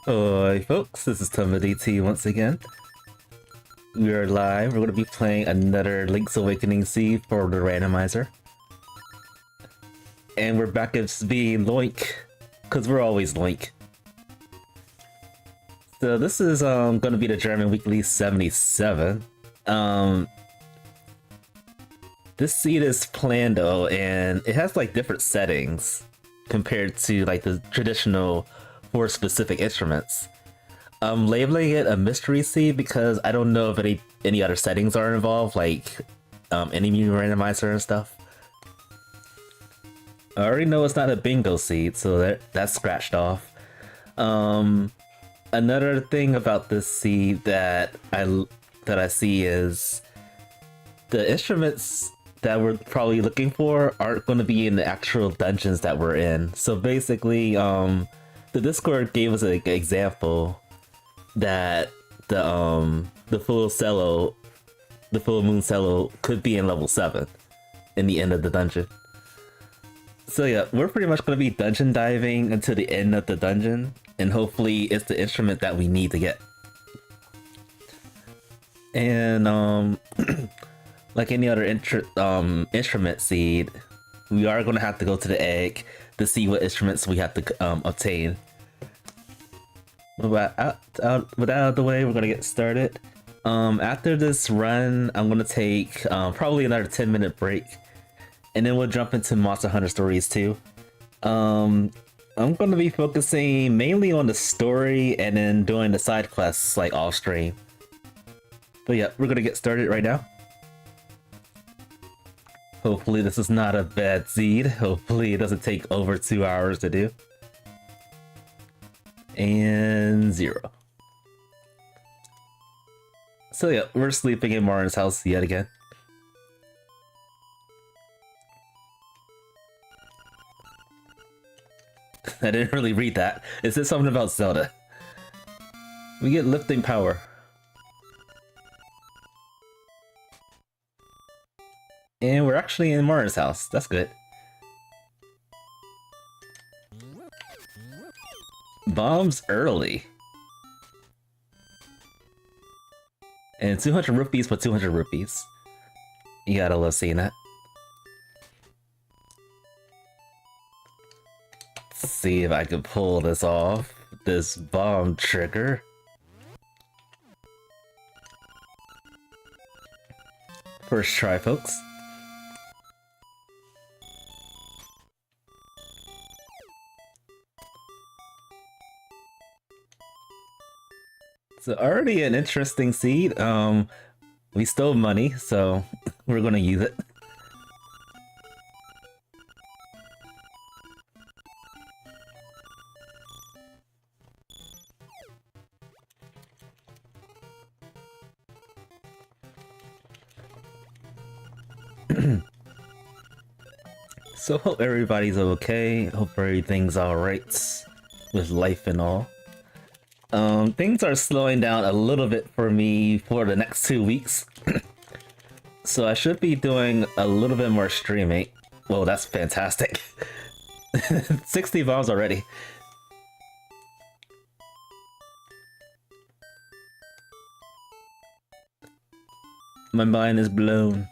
Oi folks, this is DT once again. We are live. We're going to be playing another Link's Awakening seed for the randomizer. And we're back as being Loink, because we're always Loink. So this is going to be the German Weekly 77. This seed is Plando, and it has like different settings compared to like the traditional 4 specific instruments. I'm labeling it a mystery seed because I don't know if any other settings are involved, like enemy randomizer and stuff. I already know it's not a bingo seed, so that's scratched off. Another thing about this seed that I see is the instruments that we're probably looking for aren't going to be in the actual dungeons that we're in. So basically, the Discord gave us an example that the full moon cello could be in level 7 in the end of the dungeon. So yeah, we're pretty much going to be dungeon diving until the end of the dungeon, and hopefully it's the instrument that we need to get. And like any other instrument seed, we are going to have to go to the egg to see what instruments we have to obtain. With that out of the way, we're gonna get started. After this run, I'm gonna take probably another 10-minute break, and then we'll jump into Monster Hunter Stories 2. I'm gonna be focusing mainly on the story and then doing the side quests like off stream. But yeah, we're gonna get started right now. Hopefully this is not a bad seed. Hopefully it doesn't take over 2 hours to do. And 0. So yeah, we're sleeping in Martin's house yet again. I didn't really read that. It said something about Zelda. We get lifting power. And we're actually in Martin's house. That's good. Bombs early. And 200 rupees for 200 rupees. You gotta love seeing that. Let's see if I can pull this off. This bomb trigger. First try, folks. So already an interesting seed. We stole money, so we're gonna use it. So hope everybody's okay. Hope everything's alright with life and all. Things are slowing down a little bit for me for the next 2 weeks. So I should be doing a little bit more streaming. Whoa, that's fantastic. 60 bombs already. My mind is blown.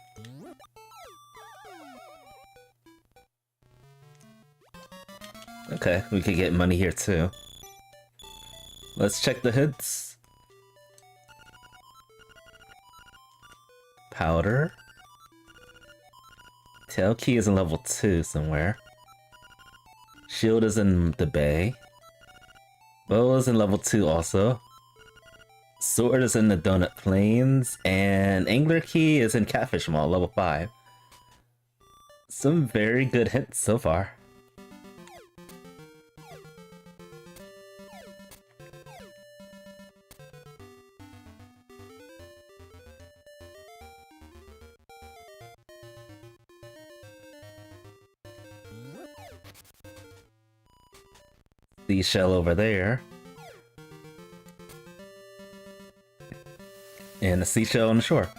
Okay, we could get money here too. Let's check the hits. powder. Tail key is in level 2 somewhere. Shield is in the bay. Bow is in level 2 also. Sword is in the Donut Plains. And Angler key is in Catfish Mall, level 5. Some very good hints so far. Seashell over there. And a seashell on the shore.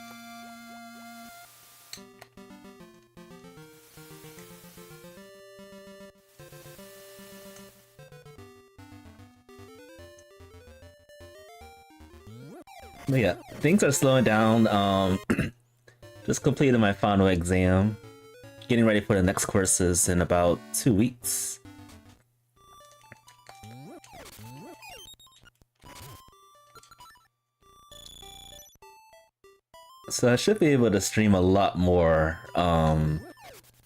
But yeah, things are slowing down. Just completed my final exam. Getting ready for the next courses in about 2 weeks. So I should be able to stream a lot more,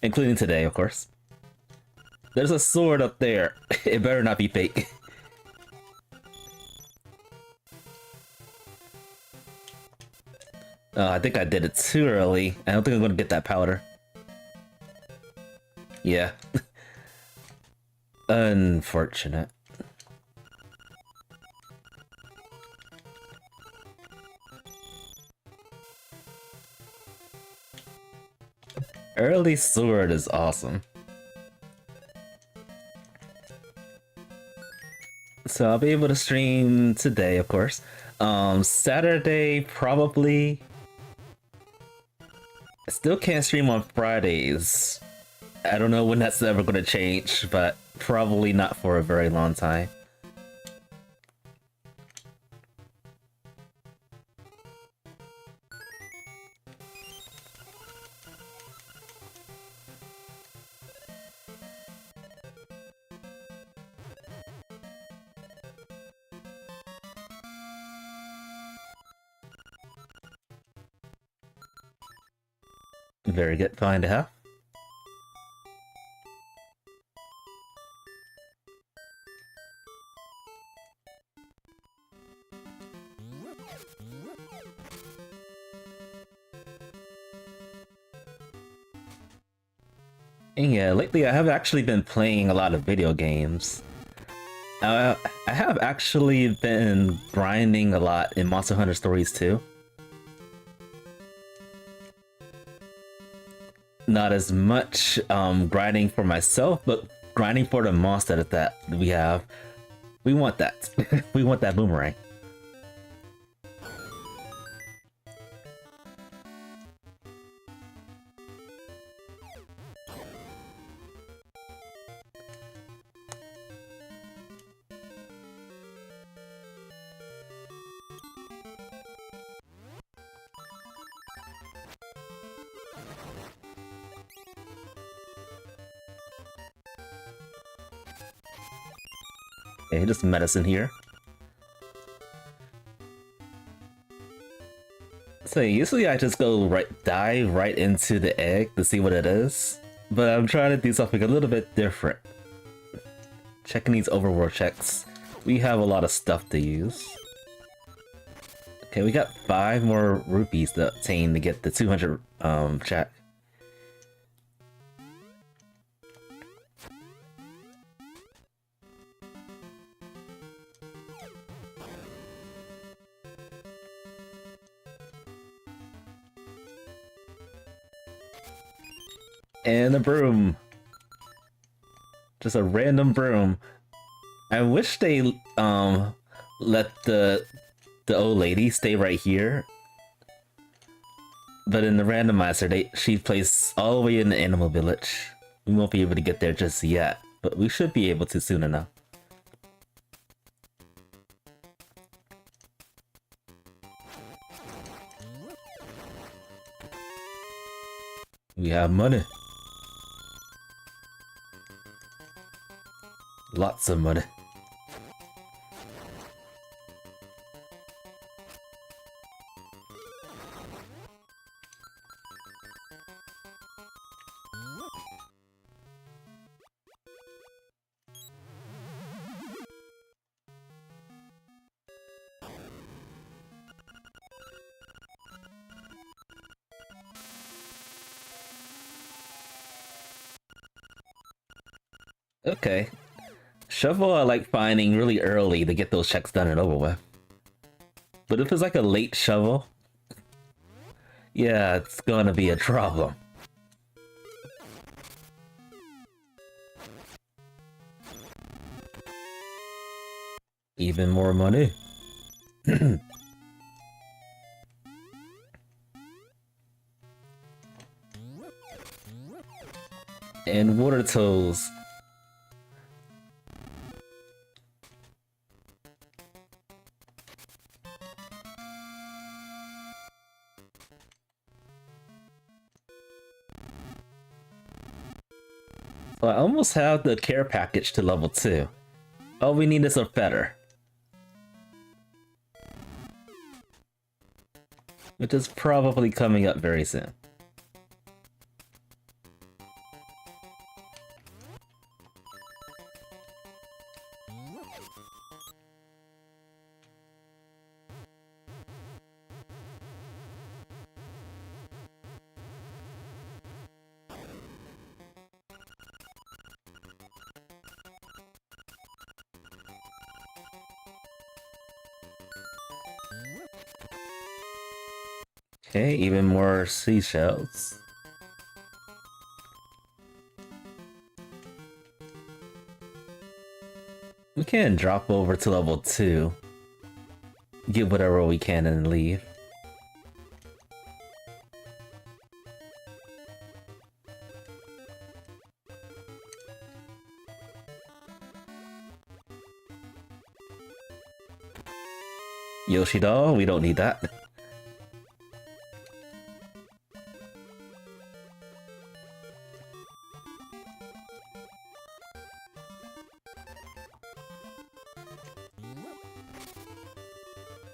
including today, of course. There's a sword up there. It better not be fake. I think I did it too early. I don't think I'm gonna get that powder. Yeah. Unfortunate. Early sword is awesome. So I'll be able to stream today, of course. Saturday, probably. I still can't stream on Fridays. I don't know when that's ever going to change, but probably not for a very long time. Very good find to have. And yeah, lately I have actually been playing a lot of video games. I have actually been grinding a lot in Monster Hunter Stories 2. Not as much grinding for myself, but grinding for the monster that we have. We want that. We want that boomerang. Okay, just medicine here. So usually I just go dive right into the egg to see what it is, but I'm trying to do something a little bit different. Checking these overworld checks. We have a lot of stuff to use. Okay, we got 5 more rupees to obtain to get the 200 check. And a broom. Just a random broom. I wish they let the old lady stay right here. But in the randomizer, she plays all the way in the animal village. We won't be able to get there just yet, but we should be able to soon enough. We have money. Lots of money. Okay. Shovel I like finding really early to get those checks done and over with. But if it's like a late shovel, yeah, it's gonna be a problem. Even more money. And water toes. So I almost have the care package to level 2. All we need is a feather. Which is probably coming up very soon. Okay, even more seashells. We can drop over to level 2. Get whatever we can and leave. Yoshi doll, we don't need that.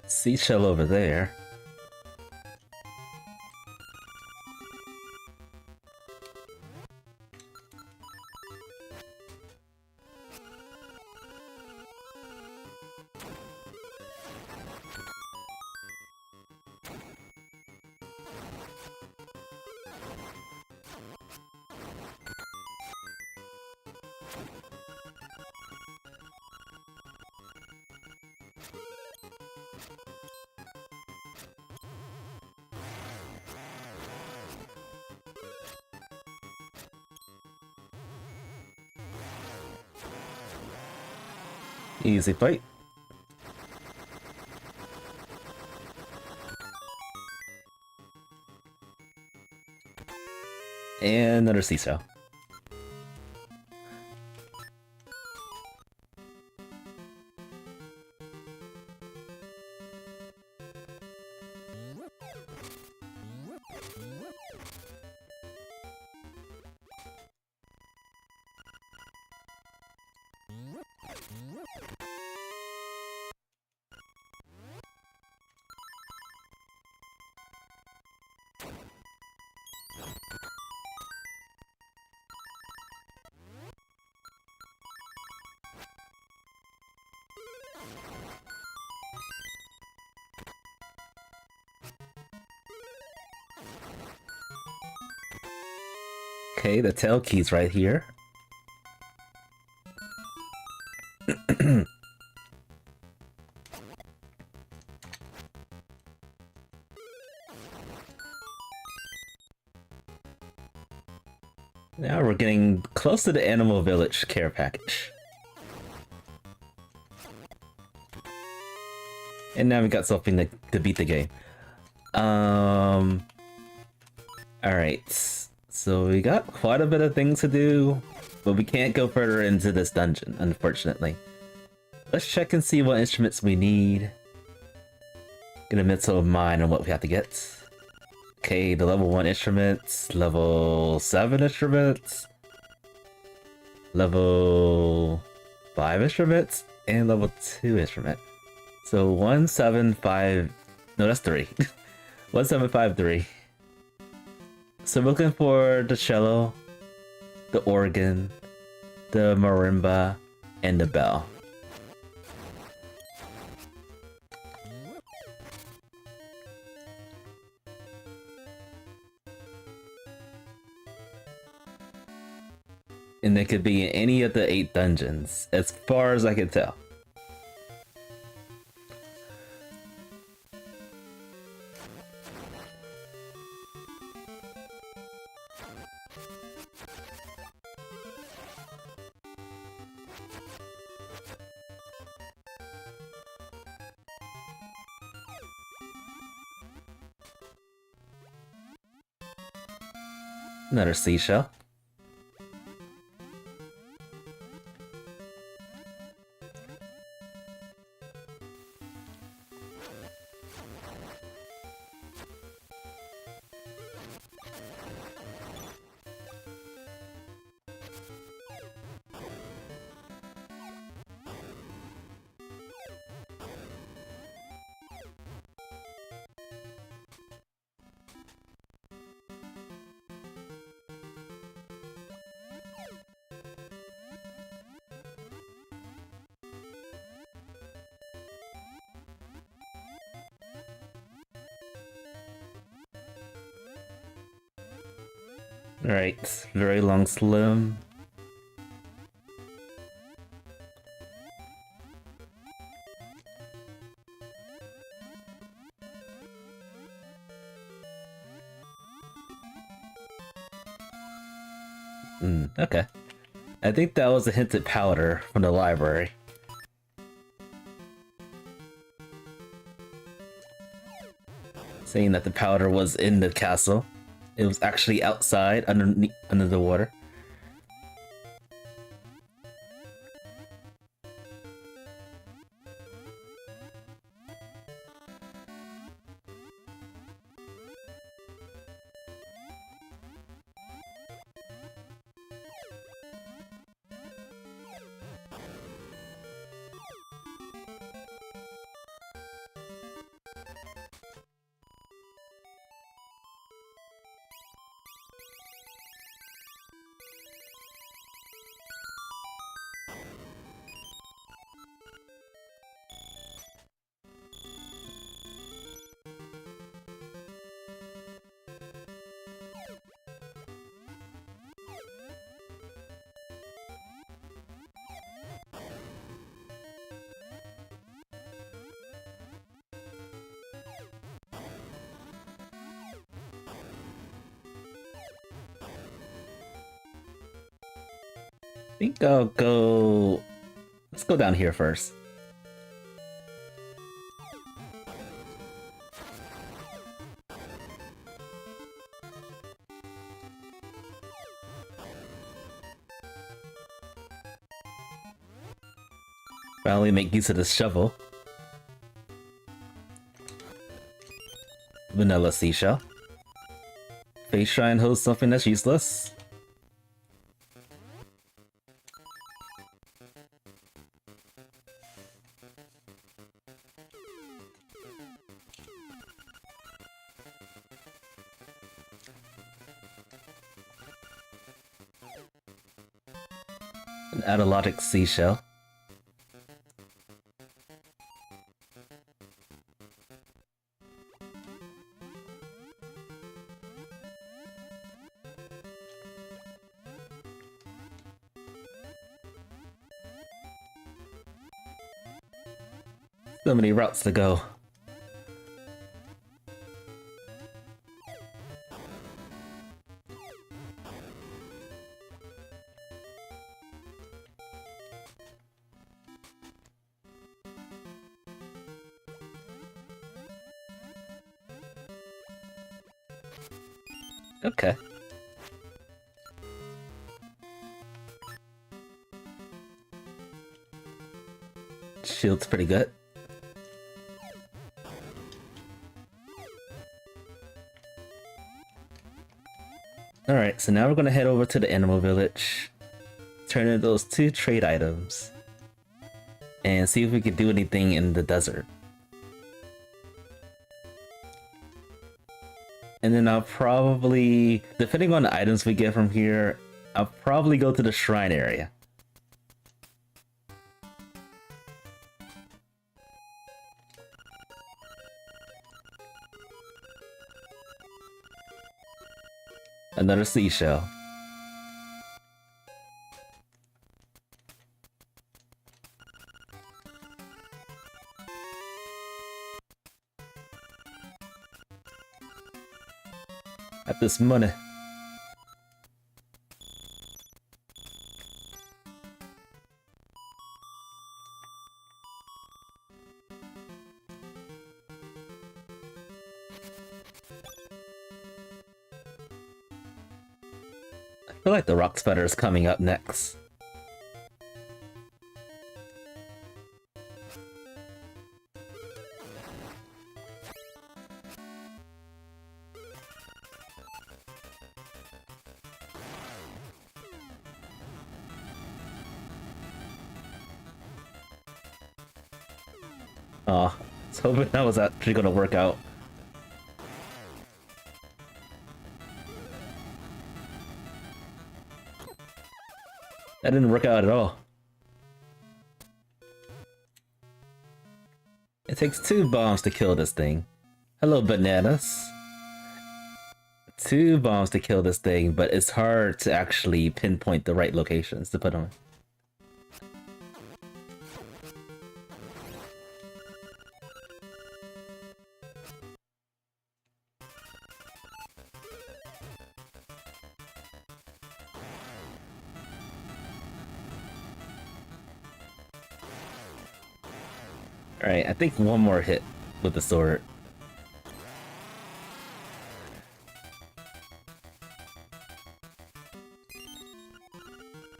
Seashell over there. Easy fight. And another seashell. Okay, the tail key's right here. Now we're getting close to the Animal Village care package. And now we got something to beat the game. Alright. So we got quite a bit of things to do, but we can't go further into this dungeon, unfortunately. Let's check and see what instruments we need. Get a mental mind on what we have to get. Okay, the level 1 instruments, level 7 instruments, level 5 instruments, and level 2 instrument. So 175... No, that's 3. 1753. So we're looking for the cello, the organ, the marimba, and the bell. And it could be in any of the 8 dungeons, as far as I can tell. Another seashell. Right, very long slim. Okay. I think that was a hinted powder from the library. Saying that the powder was in the castle. It was actually outside, under the water. I think I'll go... Let's go down here first. Finally make use of this shovel. Vanilla seashell. Face shrine holds something that's useless. An Adalotic seashell. So many routes to go. Okay. Shield's pretty good. Alright, so now we're gonna head over to the animal village, turn in those 2 trade items, and see if we can do anything in the desert. And then I'll probably, depending on the items we get from here, I'll probably go to the shrine area. Another seashell. At this money. I feel like the rock spider is coming up next. Aw, I was hoping that was actually gonna work out. That didn't work out at all. It takes 2 bombs to kill this thing. Hello, bananas. 2 bombs to kill this thing, but it's hard to actually pinpoint the right locations to put on. Alright, I think one more hit with the sword.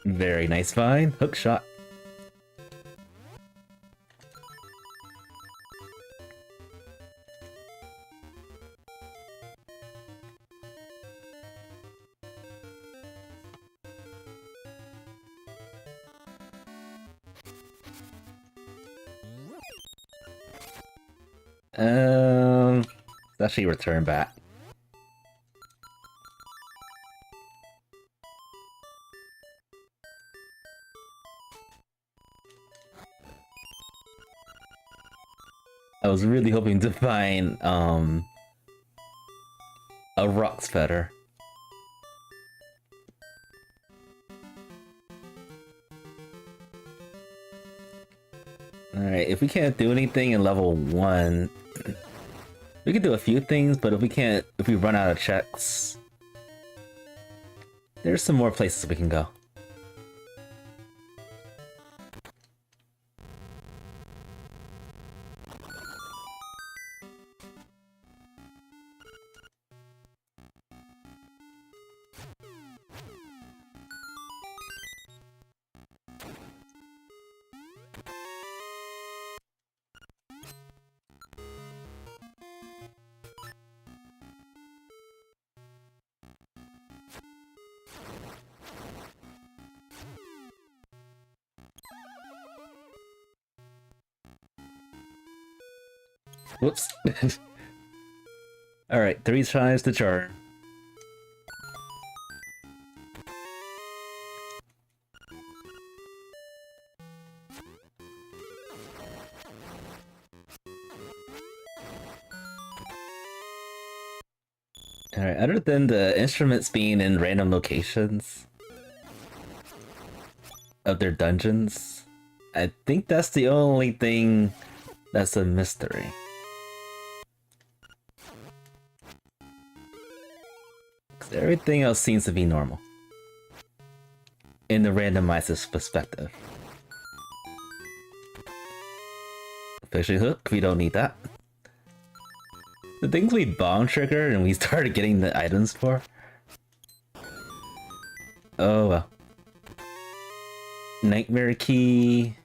Very nice find. Hook shot. Let's actually return back. I was really hoping to find a rock spider. Alright, if we can't do anything in level 1, we can do a few things, but if we run out of checks, there's some more places we can go. Whoops. Alright, 3 tries to charm. Alright, other than the instruments being in random locations of their dungeons, I think that's the only thing that's a mystery. Everything else seems to be normal. In the randomizer's perspective. Fishing hook, we don't need that. The things we bomb trigger and we started getting the items for. Oh well. Nightmare key.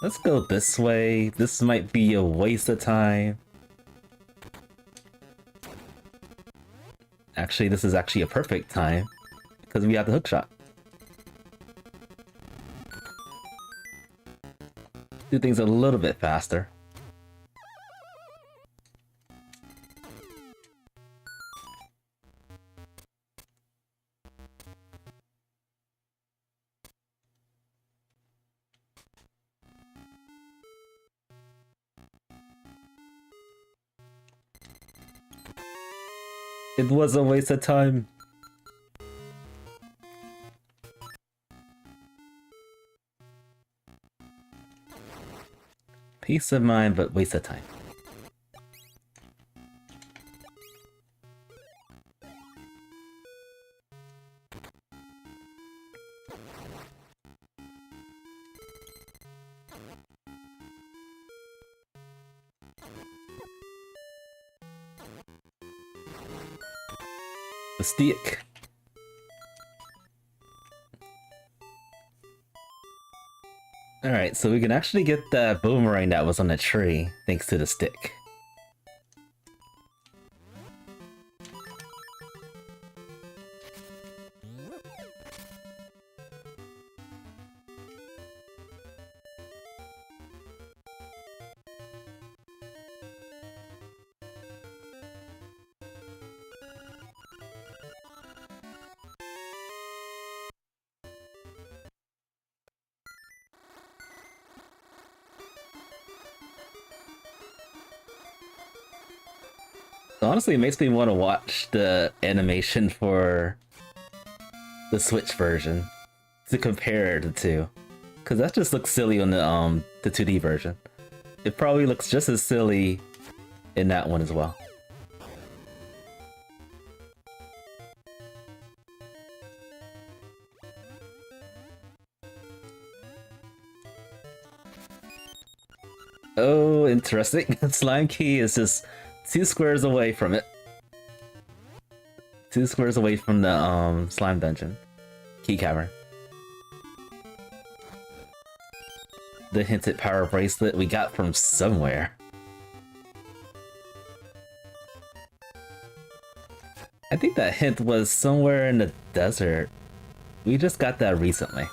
Let's go this way. This might be a waste of time. Actually, this is actually a perfect time because we have the hook shot. Do things a little bit faster. It was a waste of time. Peace of mind, but waste of time. The stick. Alright, so we can actually get that boomerang that was on the tree thanks to the stick. Honestly, it makes me want to watch the animation for the Switch version to compare the two, because that just looks silly on the 2D version. It probably looks just as silly in that one as well. Oh, interesting. Slime Key is just 2 squares away from it. 2 squares away from the slime dungeon. Key cavern. The hinted power bracelet we got from somewhere. I think that hint was somewhere in the desert. We just got that recently.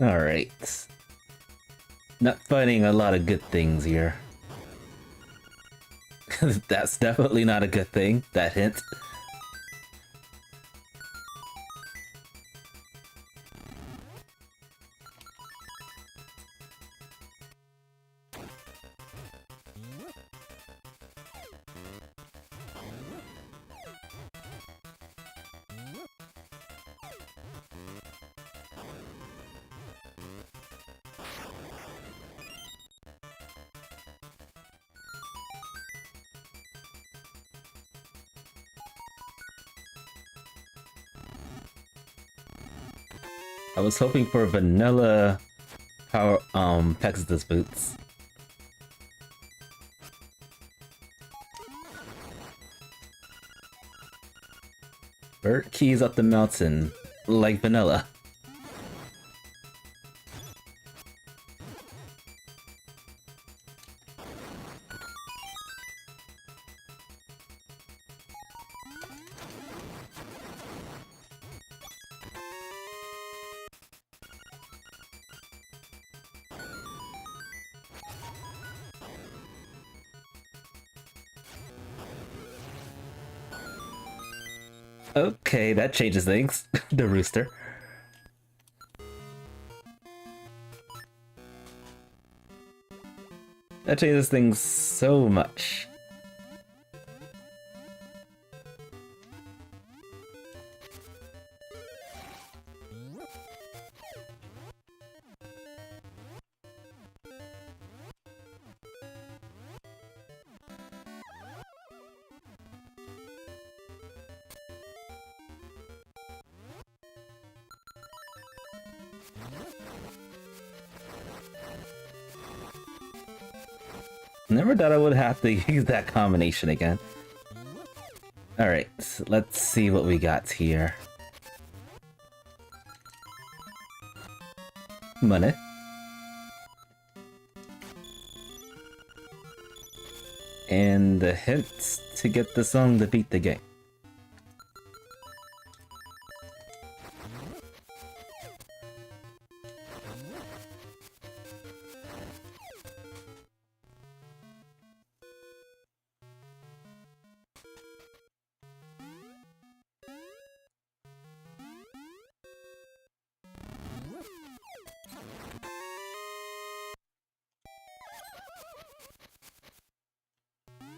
Alright. Not finding a lot of good things here. That's definitely not a good thing, that hint. I was hoping for vanilla power Pegasus boots. Bird keys up the mountain, like vanilla. Okay, that changes things. The rooster. That changes things so much. Never thought I would have to use that combination again. Alright, let's see what we got here. Money. And the hints to get the song to beat the game.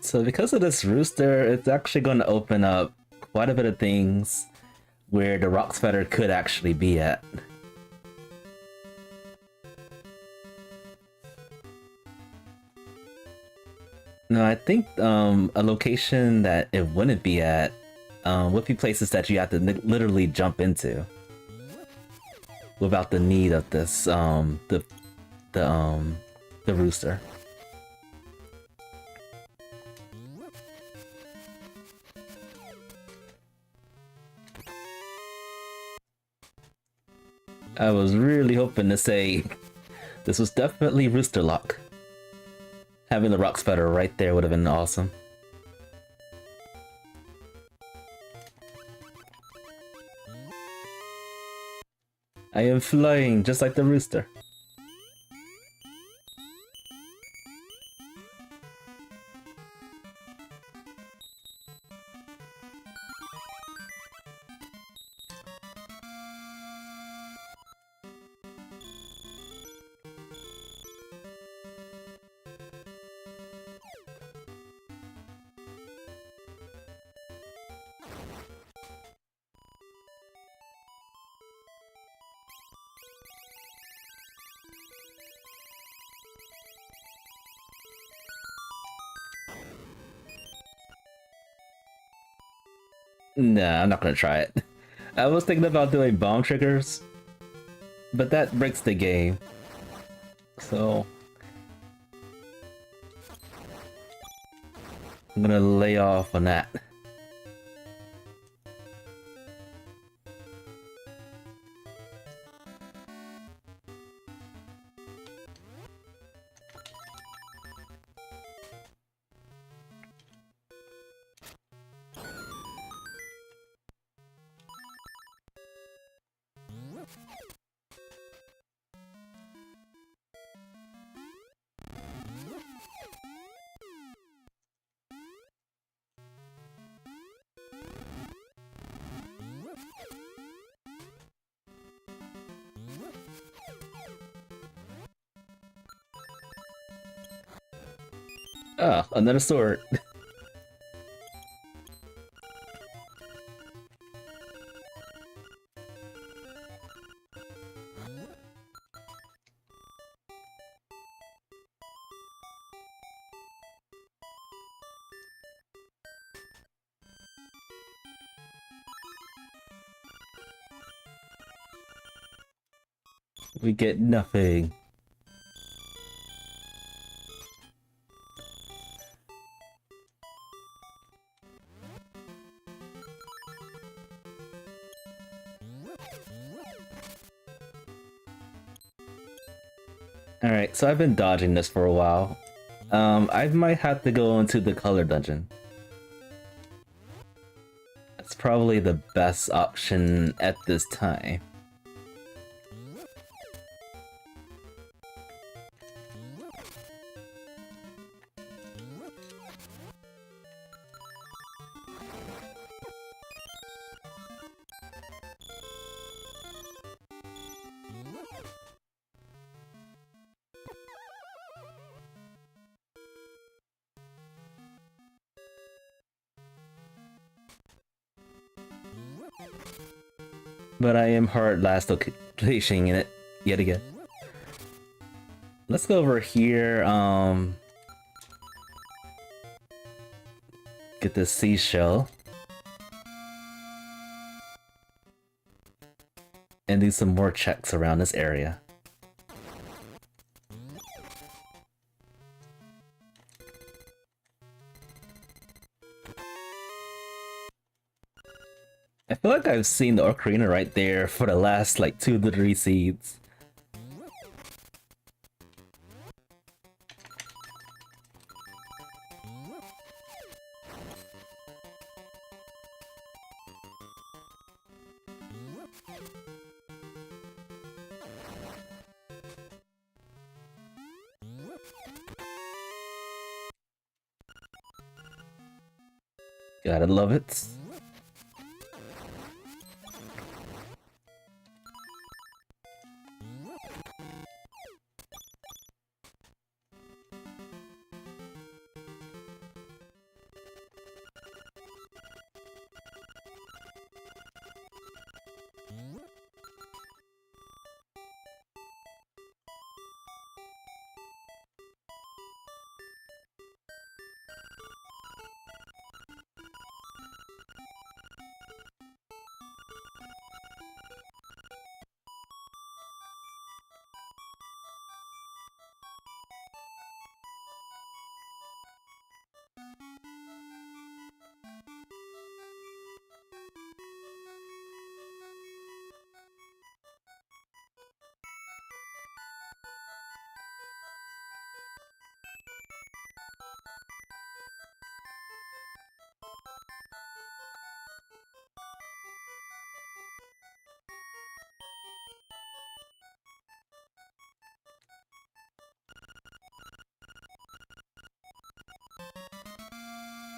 So because of this rooster, it's actually going to open up quite a bit of things where the rock spider could actually be at. No, I think a location that it wouldn't be at would be places that you have to literally jump into without the need of this the rooster. I was really hoping to say this was definitely rooster luck. Having the rock spider right there would have been awesome. I am flying just like the rooster. Nah, I'm not gonna try it. I was thinking about doing bomb triggers, but that breaks the game. So I'm gonna lay off on that. Ah, another sword. We get nothing. Alright, so I've been dodging this for a while. I might have to go into the color dungeon. That's probably the best option at this time. But I am hard last occasion in it yet again. Let's go over here, get this seashell. And do some more checks around this area. I feel like I've seen the ocarina right there for the last like 2 to 3 seeds. Gotta love it.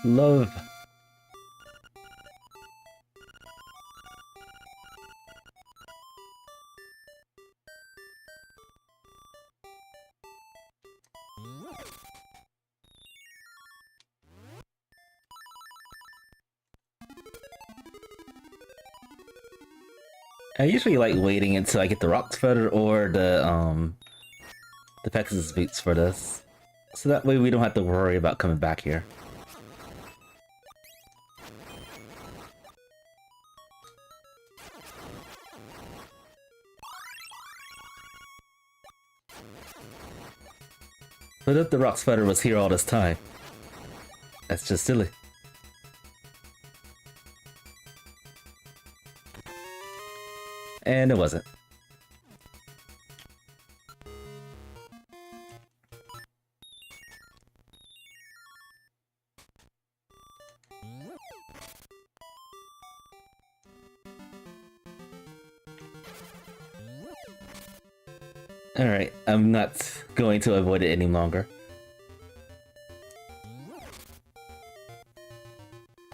Love. I usually like waiting until I get the Rock's Feather or the Pegasus Boots for this. So that way we don't have to worry about coming back here. But if the Rock's Feather was here all this time, that's just silly. And it wasn't. Alright, I'm not going to avoid it any longer.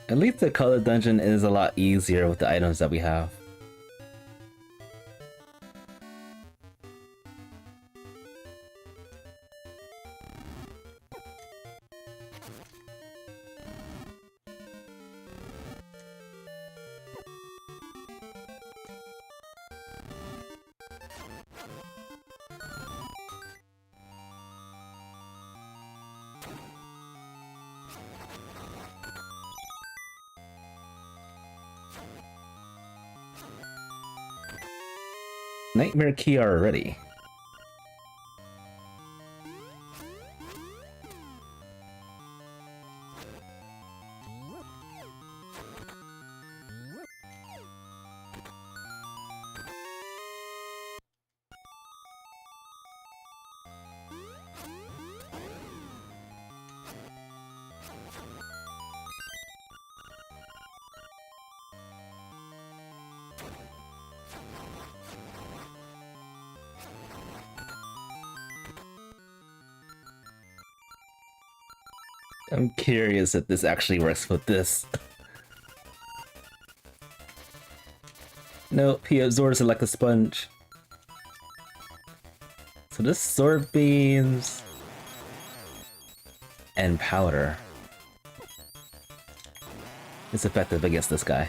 At least the color dungeon is a lot easier with the items that we have. Nightmare Key already. I'm curious if this actually works with this. Nope, he absorbs it like a sponge. So this sword beams and powder is effective against this guy.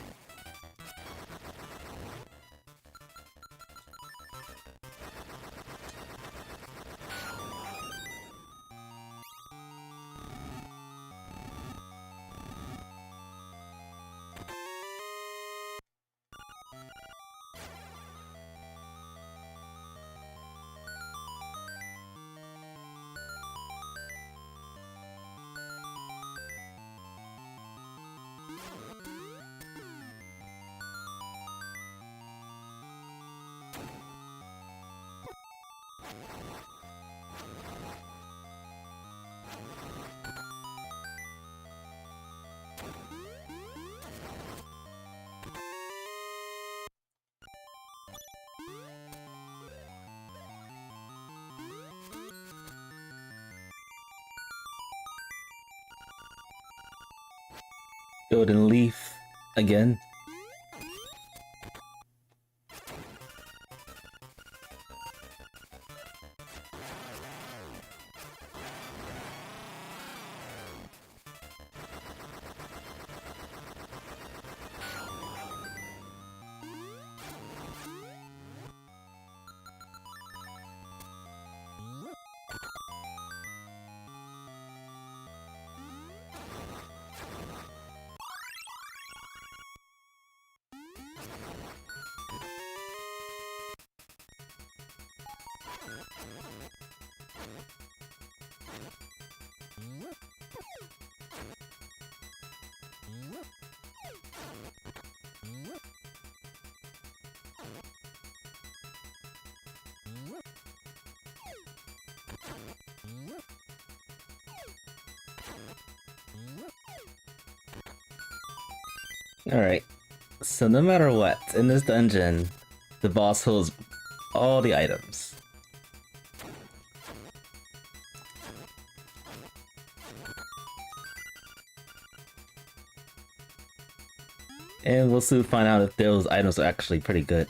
Golden leaf again. Alright, so no matter what, in this dungeon, the boss holds all the items. And we'll soon find out if those items are actually pretty good.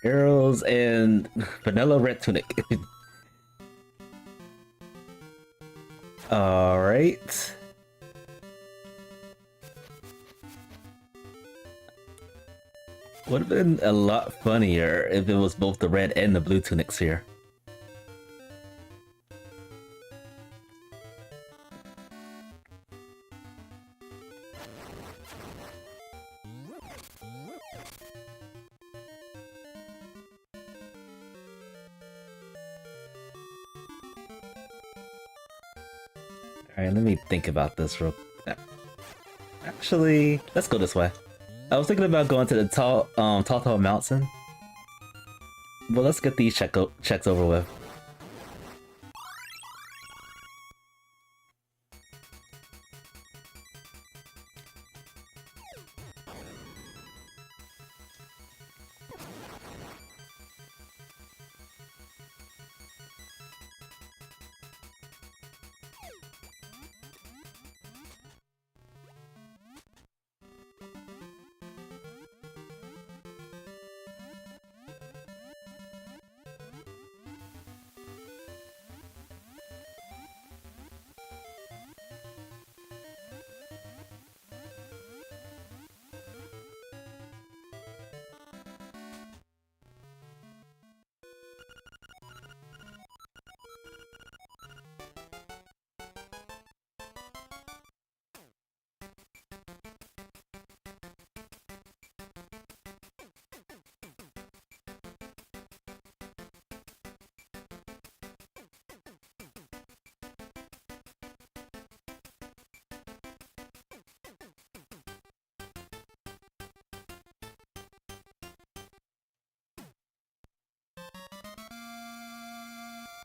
Arrows and vanilla red tunic. Alright. Would have been a lot funnier if it was both the red and the blue tunics here. Alright, let me think about this real quick. Actually, let's go this way. I was thinking about going to the tall mountain. But let's get these checks over with.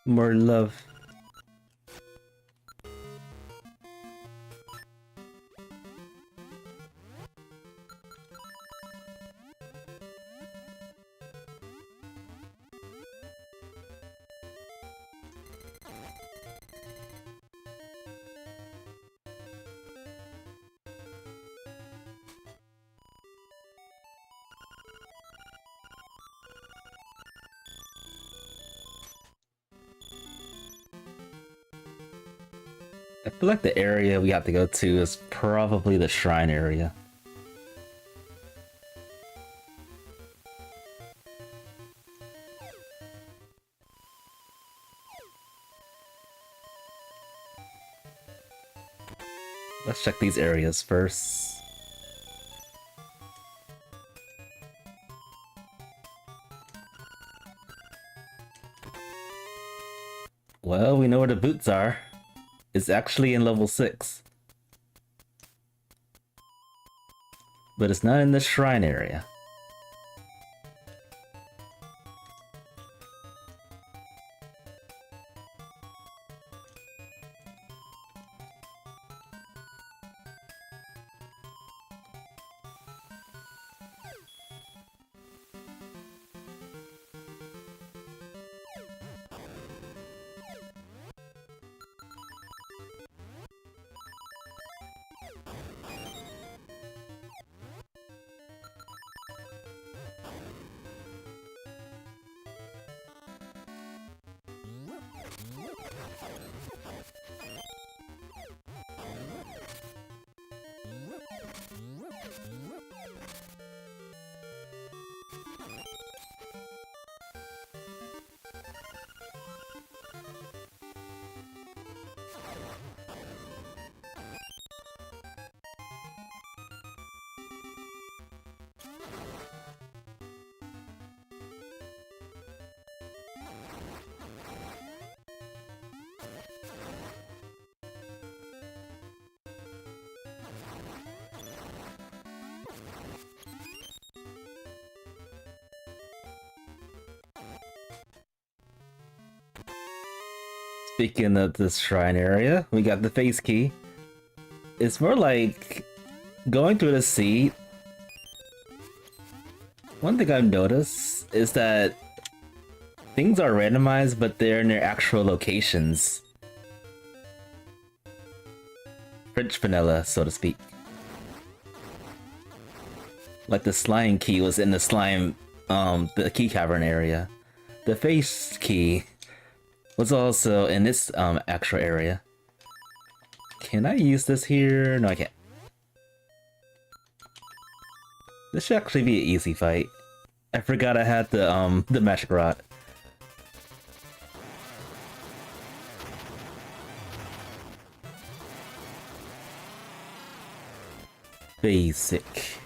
More love. I feel like the area we have to go to is probably the shrine area. Let's check these areas first. Well, we know where the boots are. It's actually in level 6. But it's not in the shrine area. Speaking of this shrine area, we got the face key. It's more like going through the seed. One thing I've noticed is that things are randomized, but they're in their actual locations. French vanilla, so to speak. Like the slime key was in the slime, the key cavern area. The face key was also in this actual area. Can I use this here? No, I can't. This should actually be an easy fight. I forgot I had the magic rod. Basic.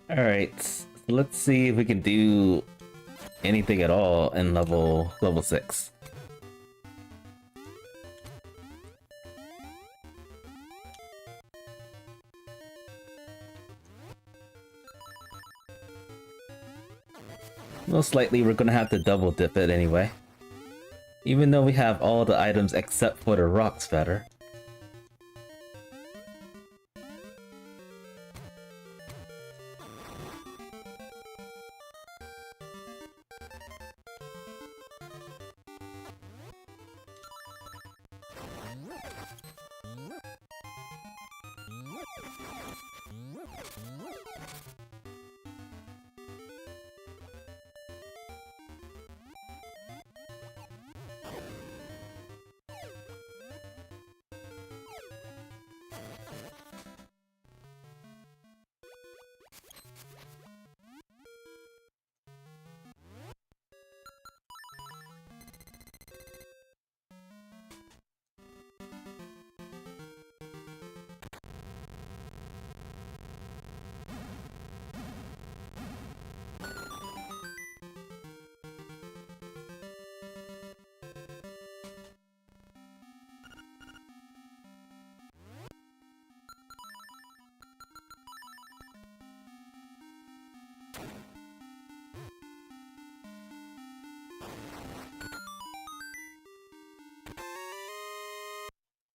Alright, so let's see if we can do anything at all in level 6. Most likely we're gonna have to double dip it anyway. Even though we have all the items except for the rocks better.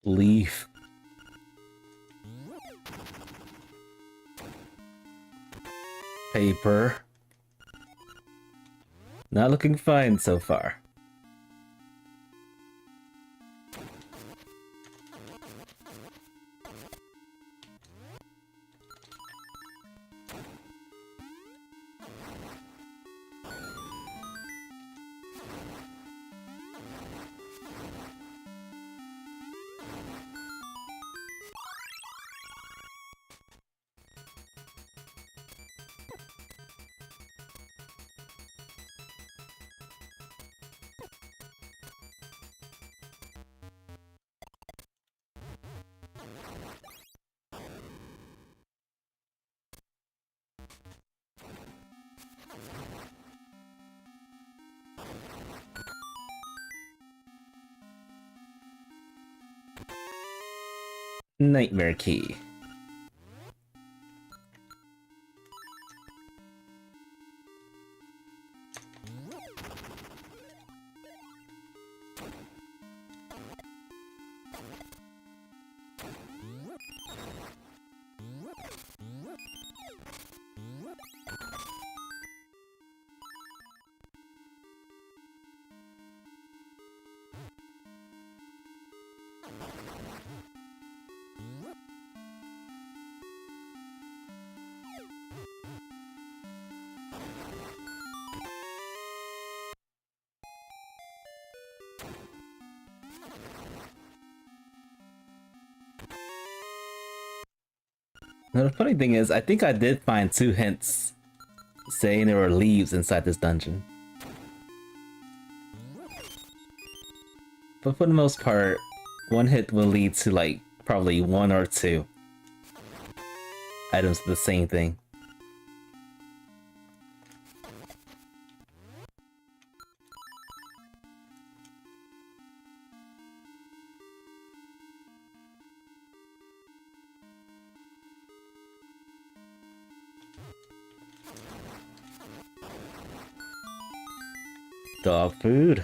Leaf. Paper. Not looking fine so far. Nightmare key. Now, the funny thing is, I think I did find 2 hints saying there were leaves inside this dungeon. But for the most part, 1 hit will lead to like probably 1 or 2 items of the same thing. Dog food.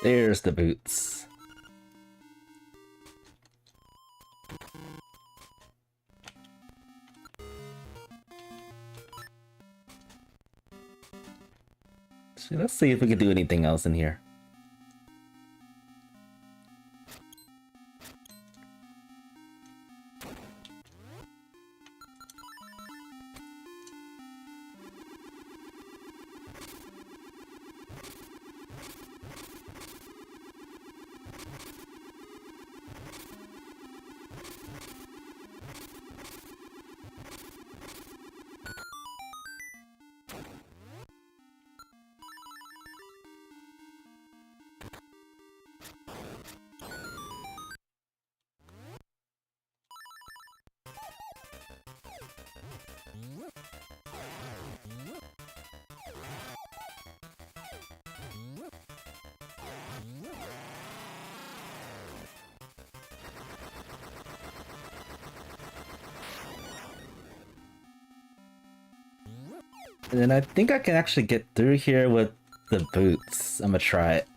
There's the boots. So let's see if we can do anything else in here. And then I think I can actually get through here with the boots. I'm gonna try it.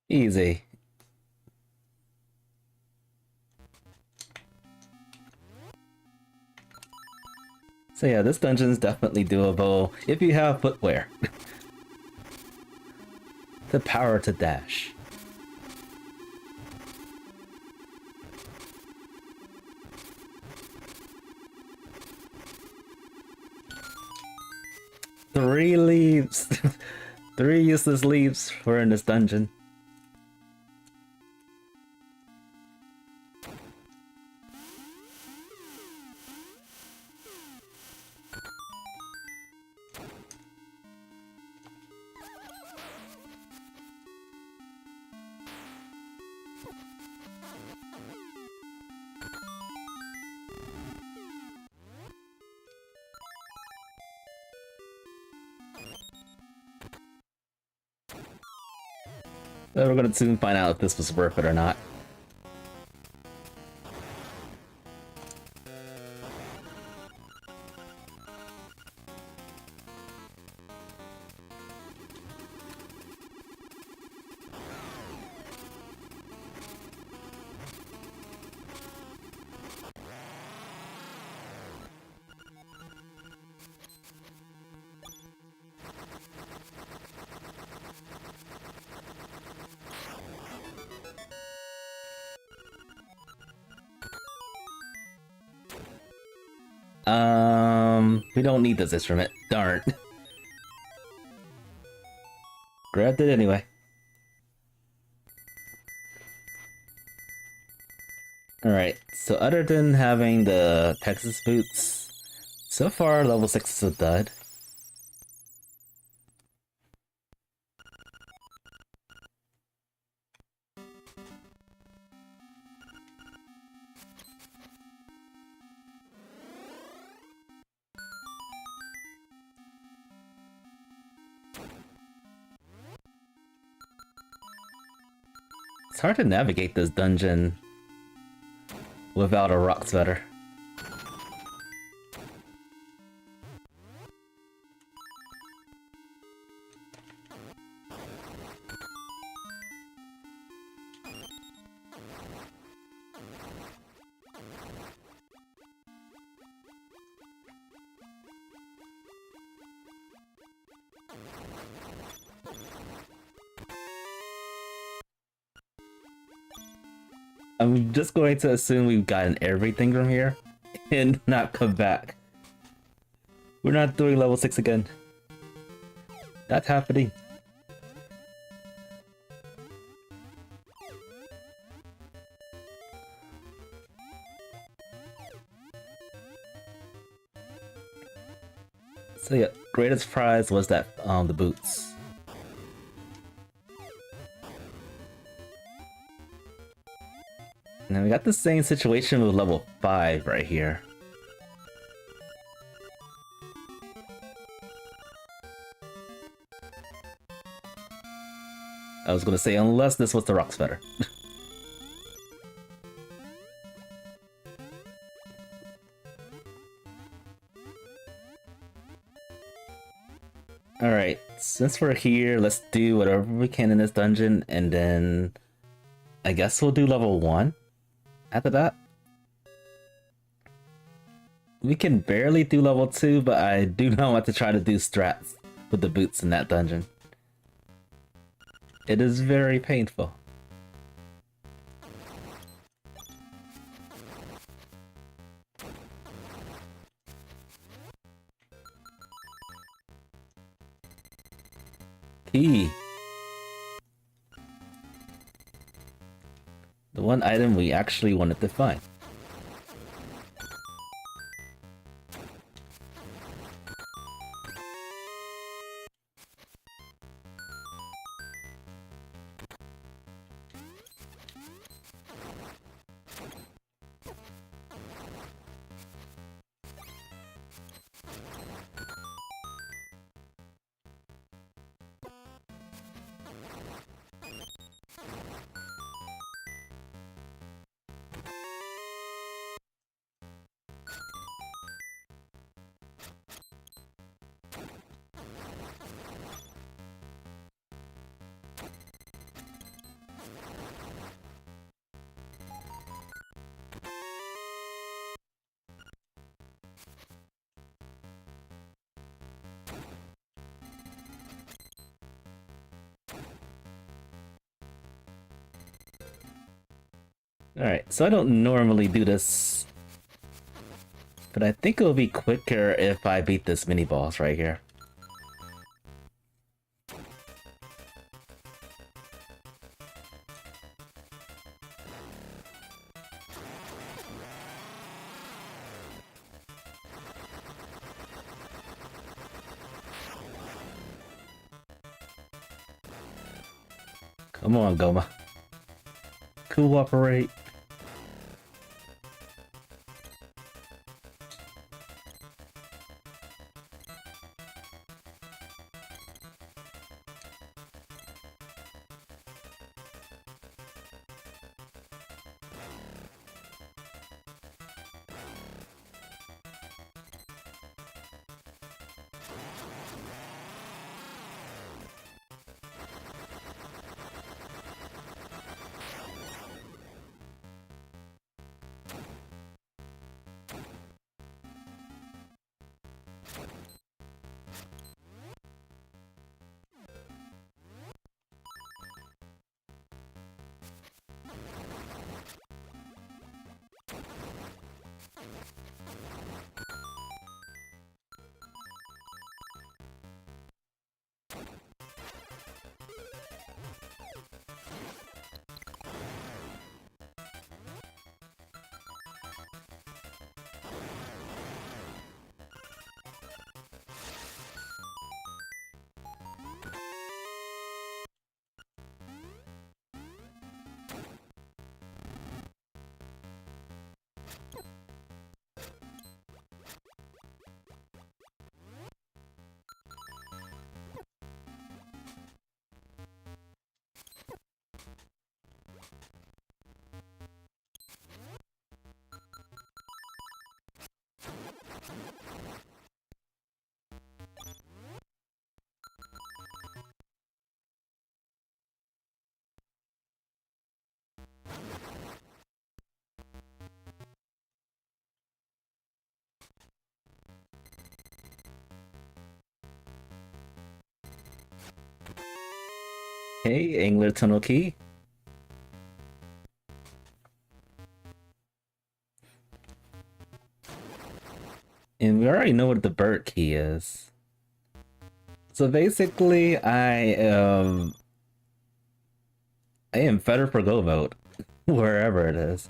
Easy. So yeah, this dungeon is definitely doable if you have footwear. The power to dash. Three leaves. 3 useless leaves were in this dungeon. But we're gonna soon find out if this was worth it or not. We don't need this instrument. Darn. Grabbed it anyway. Alright, so other than having the Texas boots, so far level 6 is a dud. It's hard to navigate this dungeon without a rock sweater. I'm just going to assume we've gotten everything from here and not come back. We're not doing level 6 again. That's happening. So yeah, greatest prize was that the boots. Now we got the same situation with level 5 right here. I was gonna say, unless this was the rock sweater. Alright, since we're here, let's do whatever we can in this dungeon, and then I guess we'll do level 1 after that. We can barely do level 2, but I do not want to try to do strats with the boots in that dungeon. It is very painful. Key. The one item we actually wanted to find. Alright, so I don't normally do this, but I think it'll be quicker if I beat this mini boss right here. Come on, Goma. Cooperate. Hey, Angler Tunnel Key. And we already know what the bird key is. So basically, I am better for go mode, wherever it is.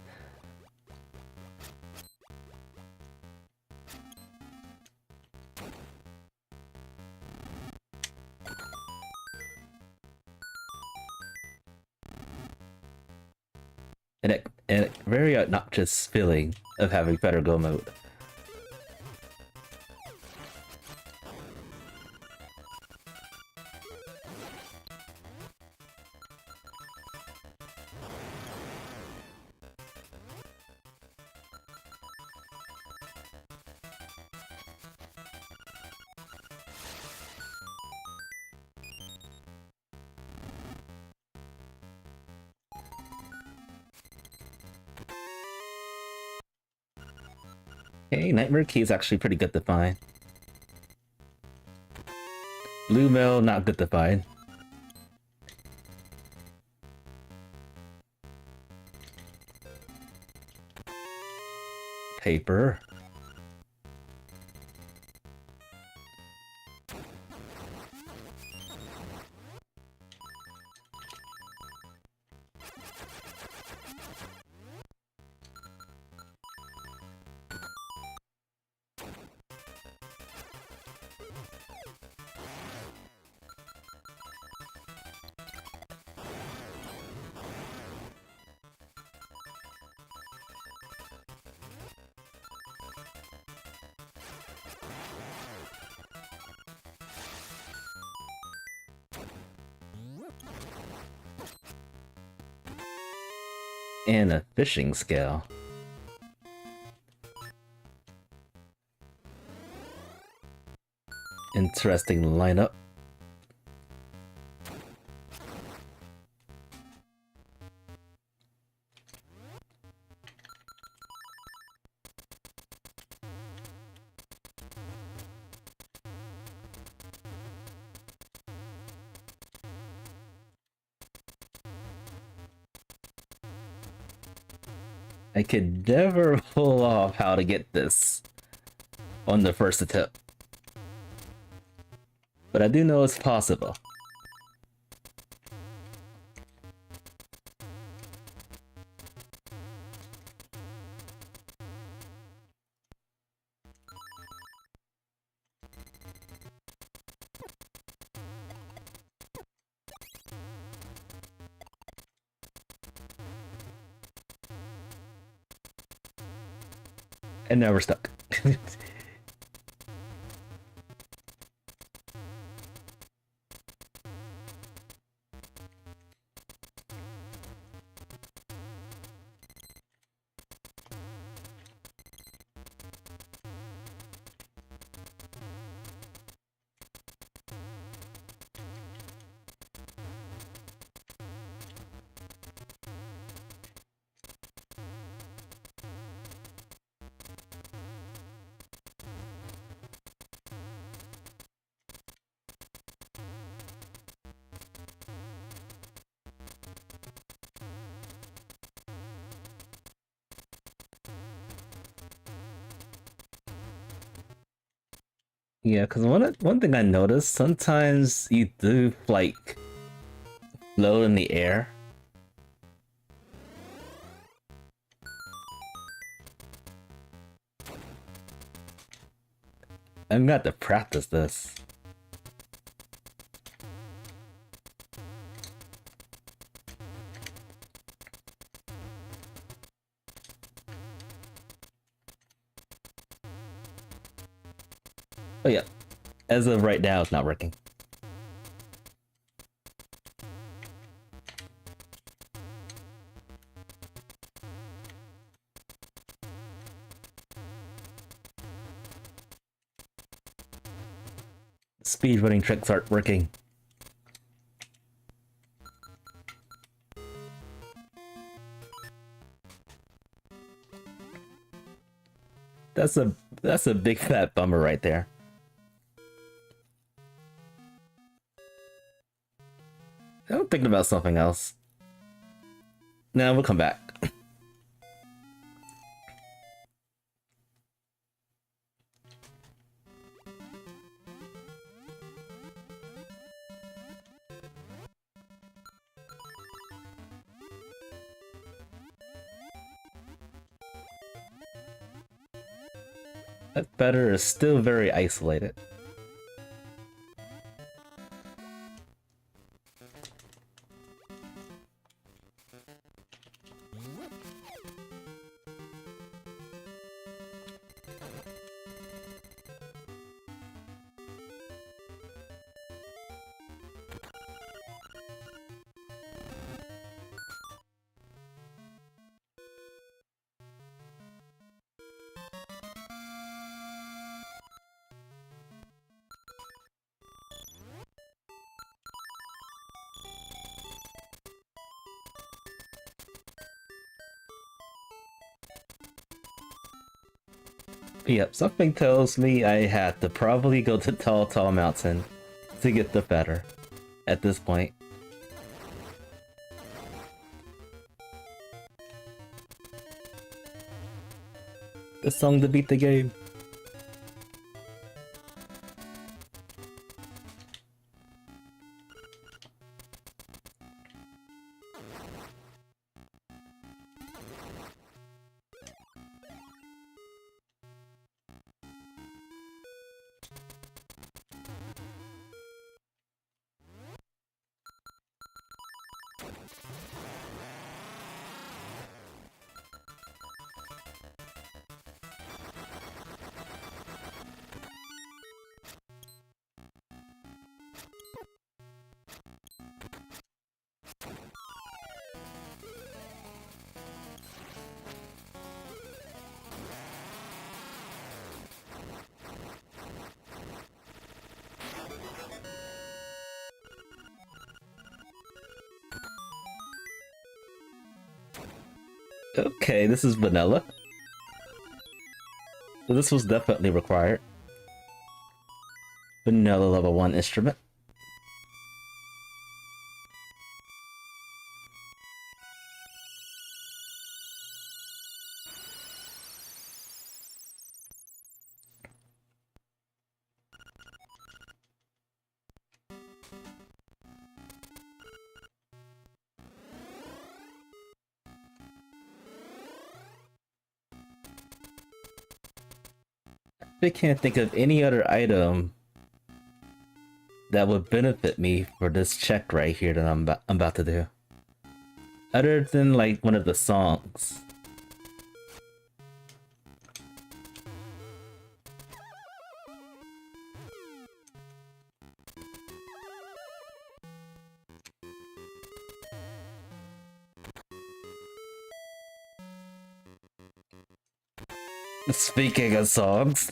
And a very obnoxious feeling of having better go mode. Okay, Nightmare Key is actually pretty good to find. Blue Mail, not good to find. Paper. And a fishing scale. Interesting lineup. I could never pull off how to get this on the first attempt. But I do know it's possible. And now we're stuck. Yeah, because one thing I noticed, sometimes you do like float in the air. I'm gonna have to practice this. Oh yeah, as of right now, it's not working. Speedrunning tricks aren't working. That's a big fat bummer right there. I'm thinking about something else. No, we'll come back. That better is still very isolated. Yep, something tells me I had to probably go to Tall Mountain to get the better at this point. The song to beat the game. Okay, this is vanilla. So this was definitely required. Vanilla level 1 instrument. I can't think of any other item that would benefit me for this check right here that I'm about to do. Other than like one of the songs. Speaking of songs.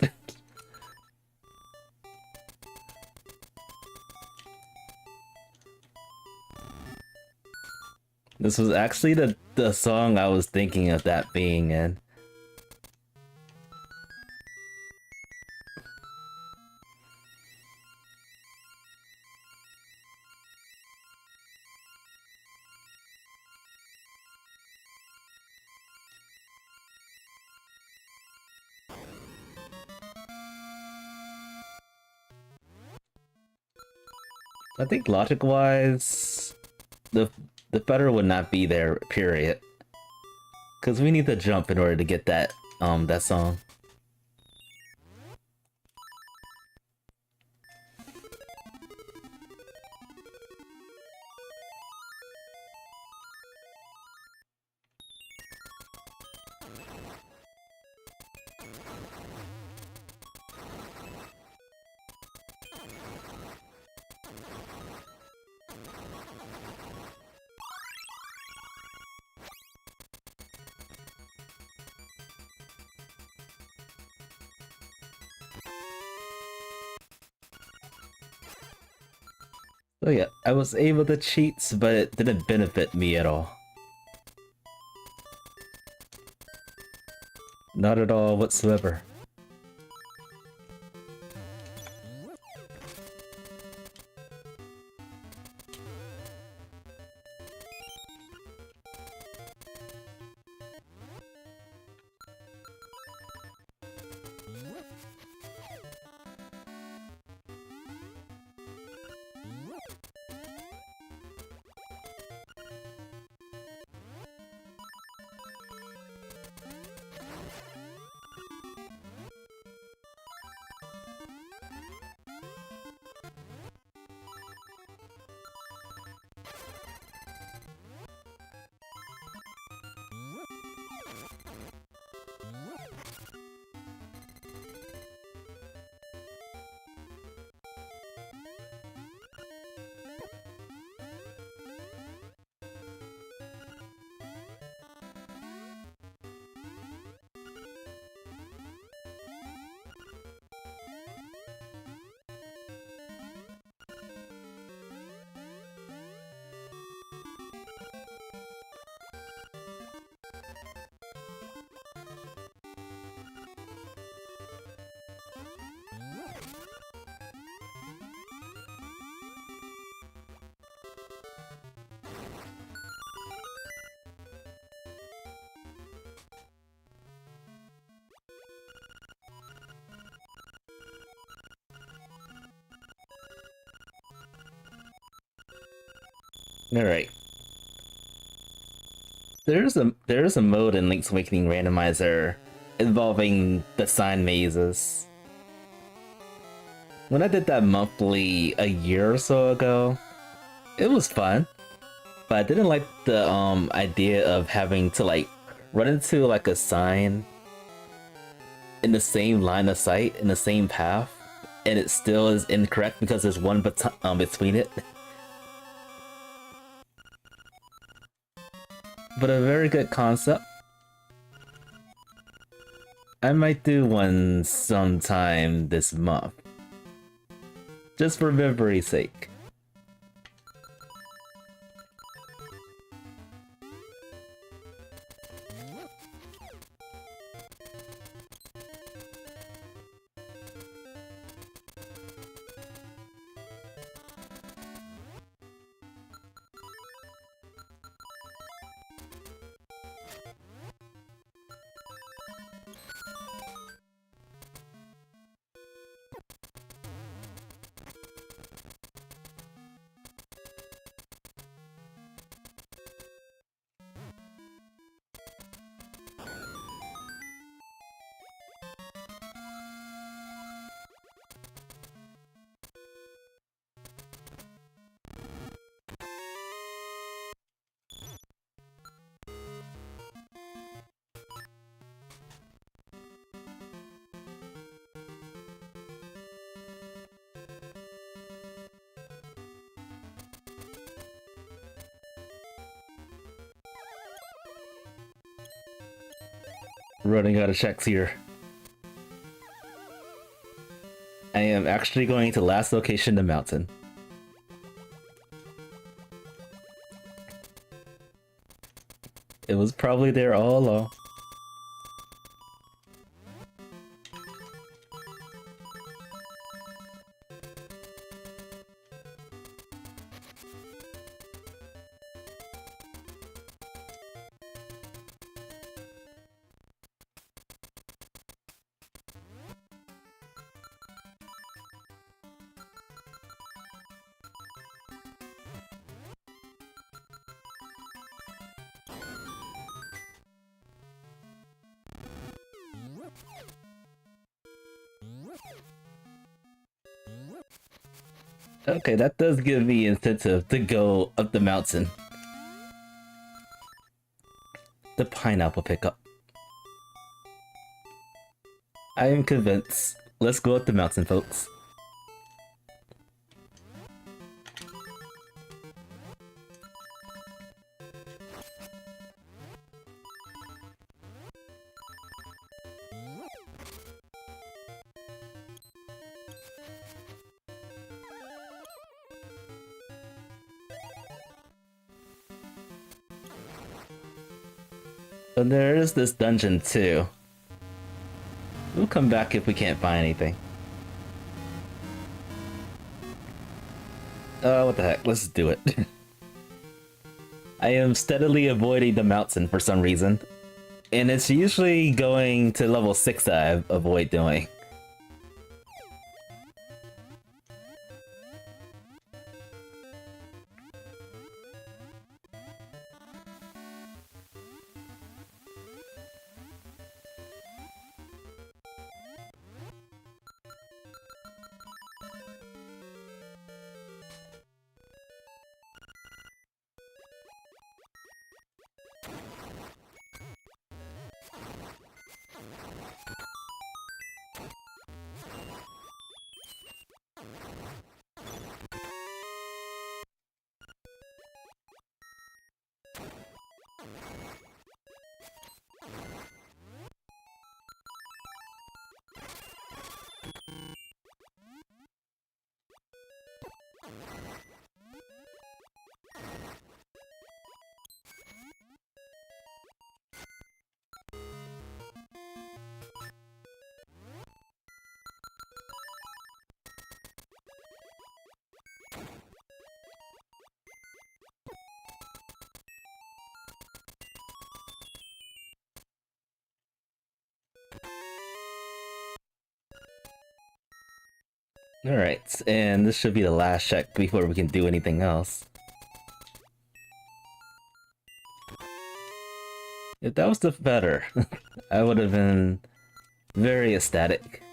This was actually the song I was thinking of that being in. I think logic-wise, the better would not be there, period. Cause we need to jump in order to get that that song. So yeah, I was able to cheat, but it didn't benefit me at all. Not at all whatsoever. Alright. There's a mode in Link's Awakening Randomizer involving the sign mazes. When I did that monthly a year or so ago, it was fun. But I didn't like the idea of having to like run into like a sign in the same line of sight in the same path, and it still is incorrect because there's one between it. But a very good concept. I might do one sometime this month. Just for memory's sake. Running out of checks here. I am actually going to last location, the mountain. It was probably there all along. Okay, that does give me incentive to go up the mountain. The pineapple pickup. I am convinced. Let's go up the mountain, folks. But there is this dungeon too. We'll come back if we can't find anything. What the heck? Let's do it. I am steadily avoiding the mountain for some reason. And it's usually going to level 6 that I avoid doing. Alright, and this should be the last check before we can do anything else. If that was the better, I would have been very ecstatic.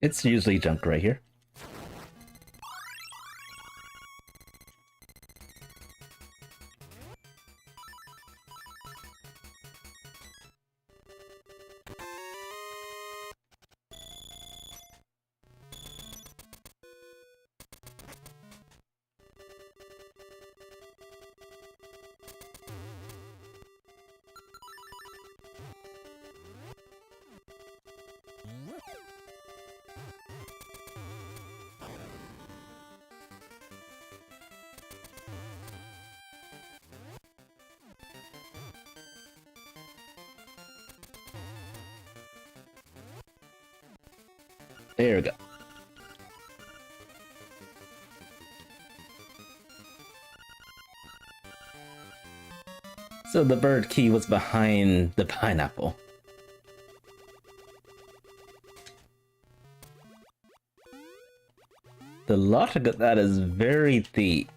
It's usually junk right here. There we go. So the bird key was behind the pineapple. The logic of that is very deep.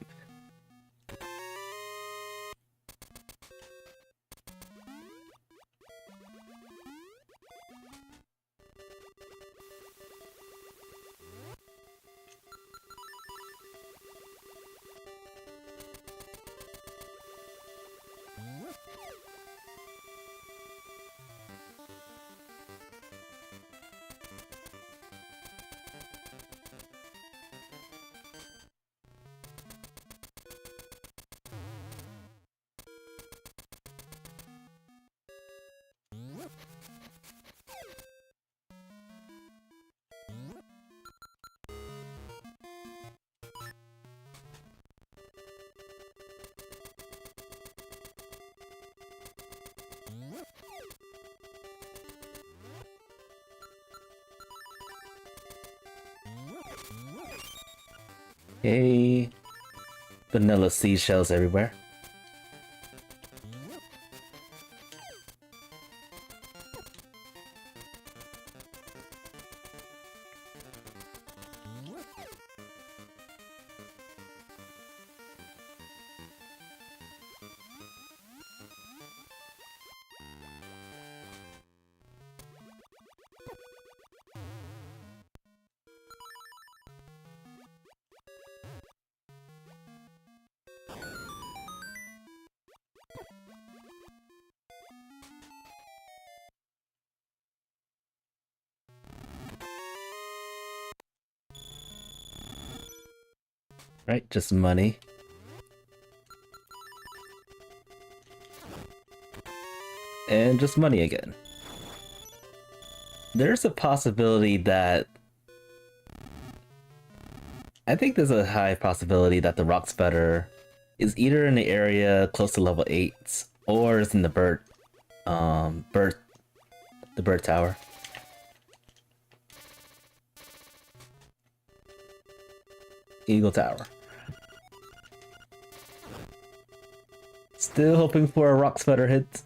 Okay. Vanilla seashells everywhere. Right, just money. And just money again. There's a possibility that... I think there's a high possibility that the rock sputter is either in the area close to level 8 or is in the bird tower. Eagle Tower. Still hoping for a rock sputter hit.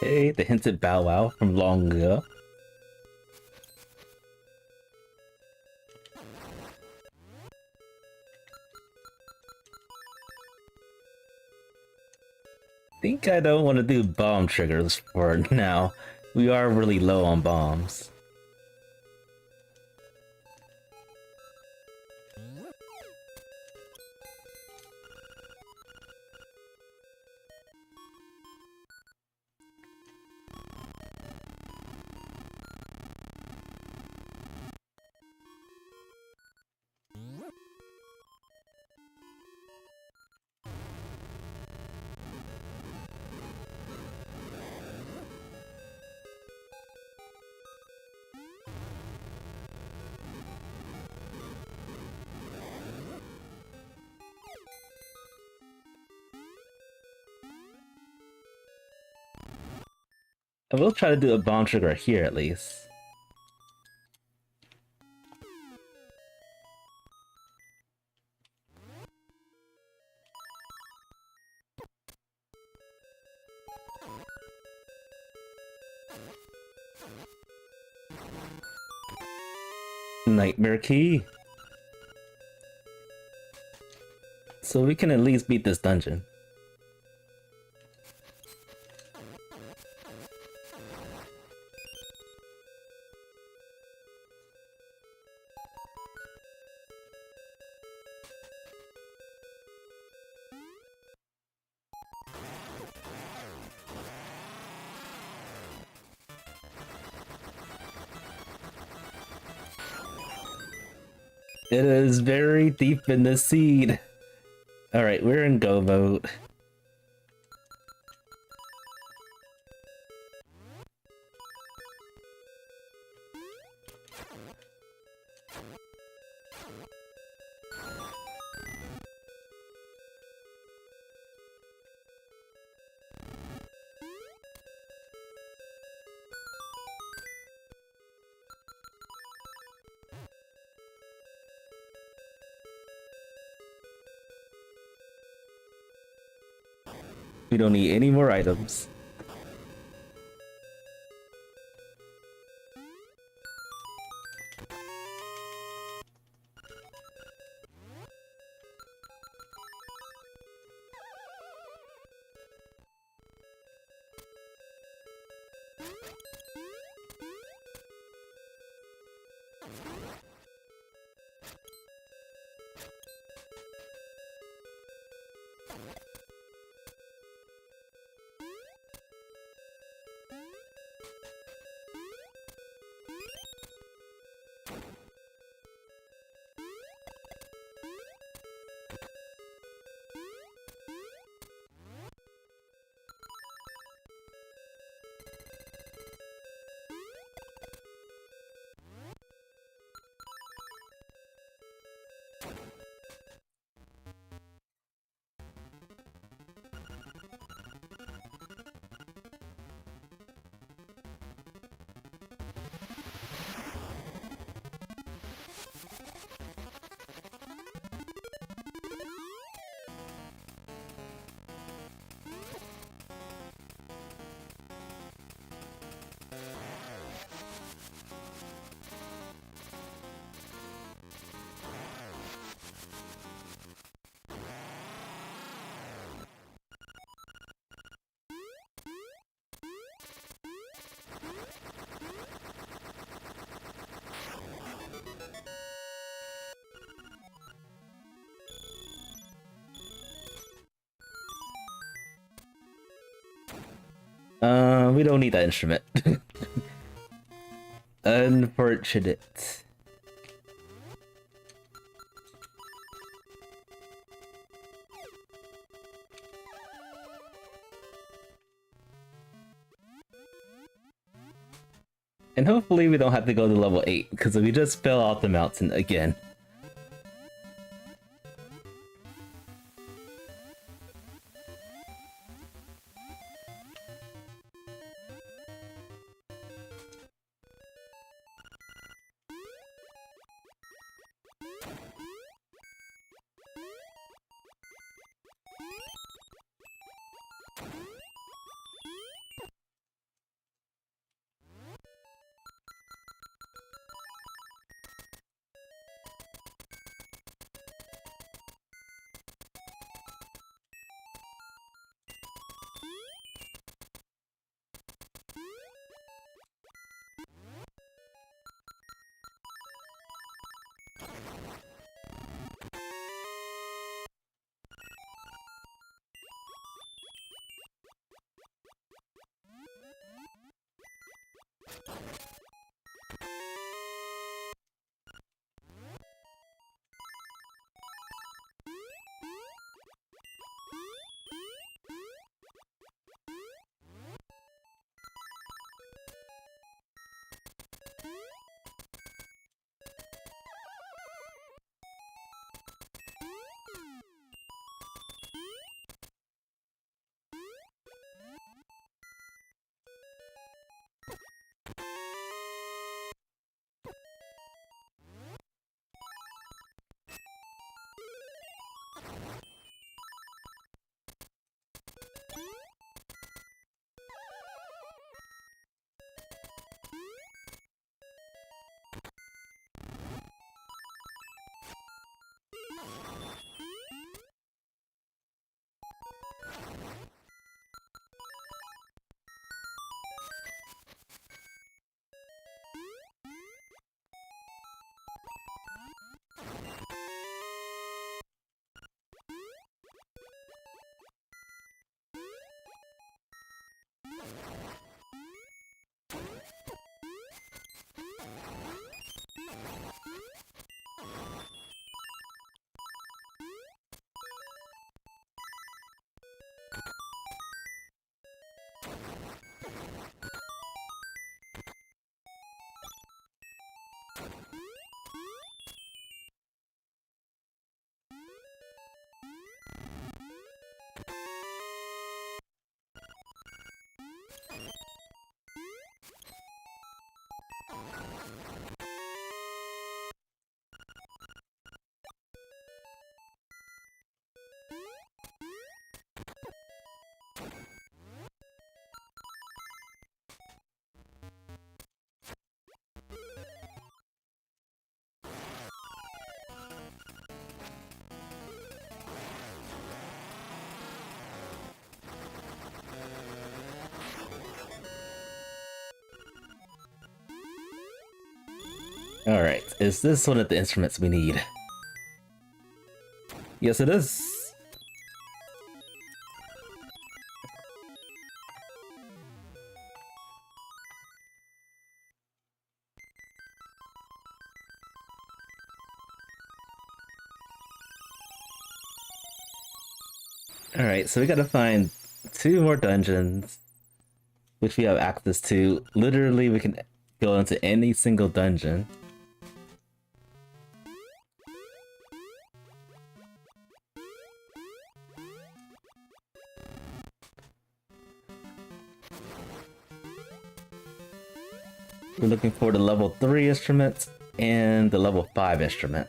Hey, the hinted Bow Wow from long ago. Think I don't want to do bomb triggers for now. We are really low on bombs. I will try to do a bomb trigger here at least. Nightmare key. So we can at least beat this dungeon. It is very deep in the seed. Alright, we're in go mode. We don't need any more items. We don't need that instrument. Unfortunate. And hopefully we don't have to go to level 8, because we just fell off the mountain again. Alright, is this one of the instruments we need? Yes, it is. Alright, so we gotta find 2 more dungeons, which we have access to. Literally, we can go into any single dungeon. We're looking for the level 3 instrument and the level 5 instrument.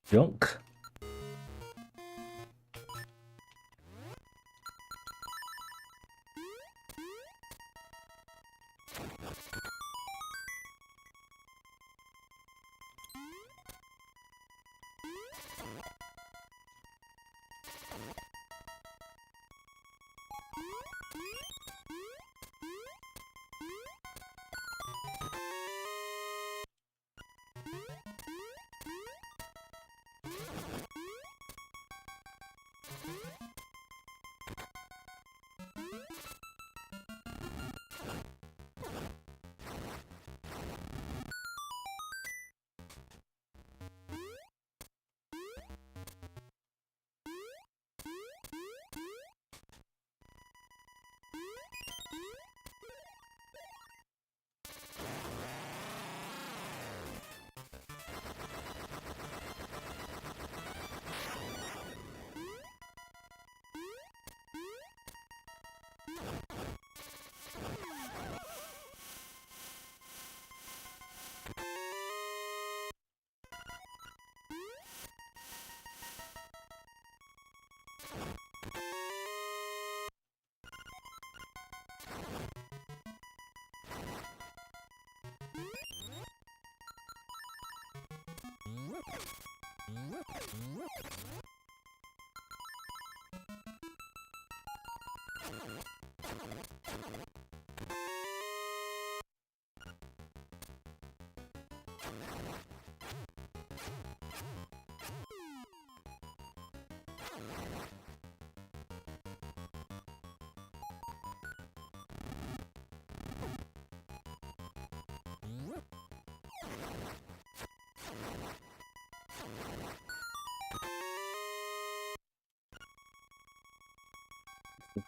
Junk.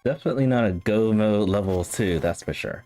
Definitely not a go mode level 2, that's for sure.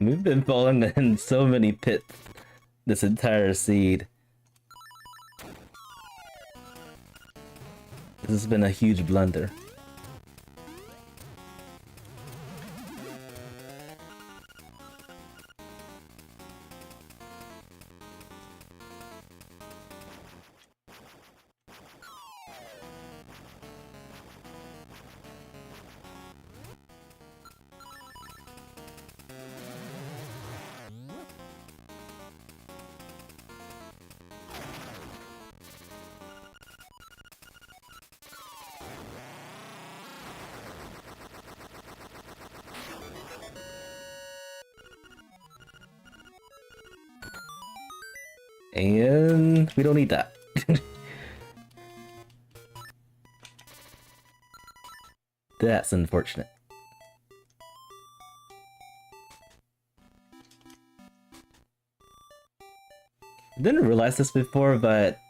We've been falling in so many pits this entire seed. This has been a huge blunder. And we don't need that. That's unfortunate. Didn't realize this before, but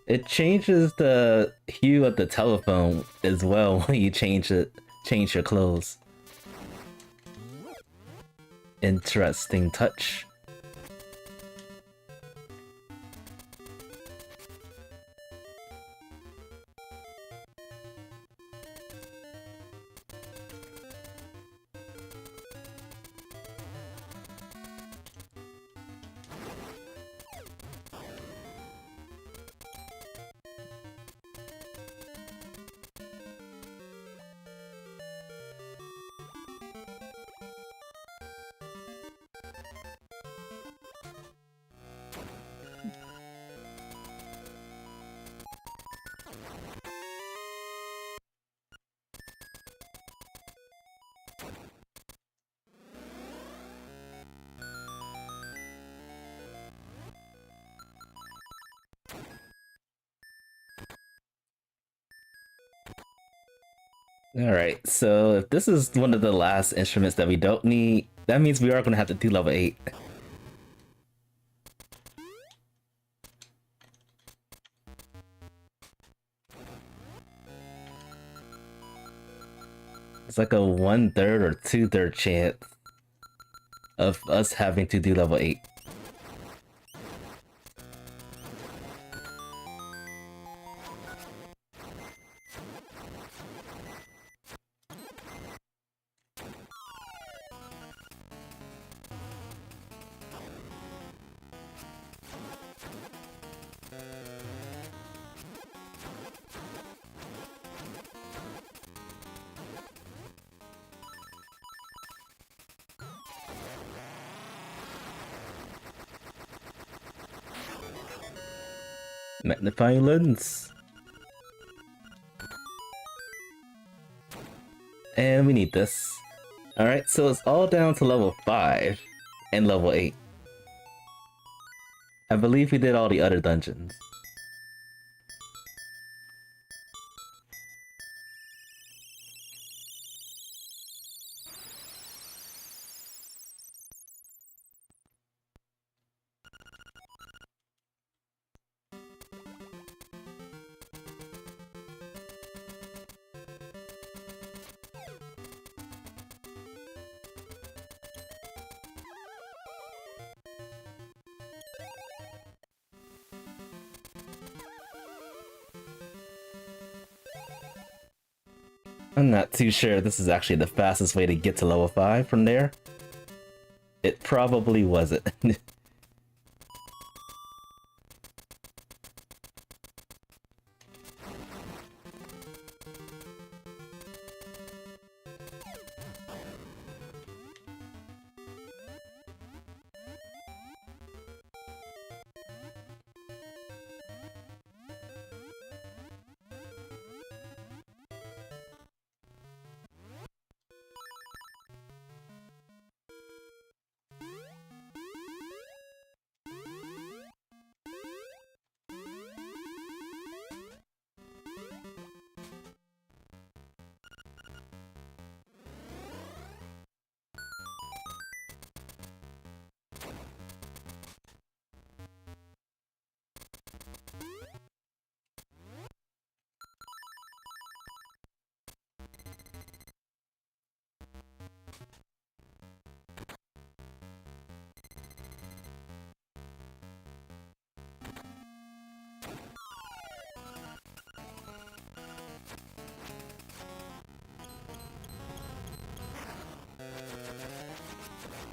it changes the hue of the telephone as well when you change your clothes. Interesting touch. Alright, so if this is one of the last instruments that we don't need, that means we are going to have to do level 8. It's like a 1/3 or 2/3 chance of us having to do level 8. Magnifying lens. And we need this. Alright, so it's all down to level 5 and level 8. I believe we did all the other dungeons. I'm not too sure this is actually the fastest way to get to level 5 from there. It probably wasn't.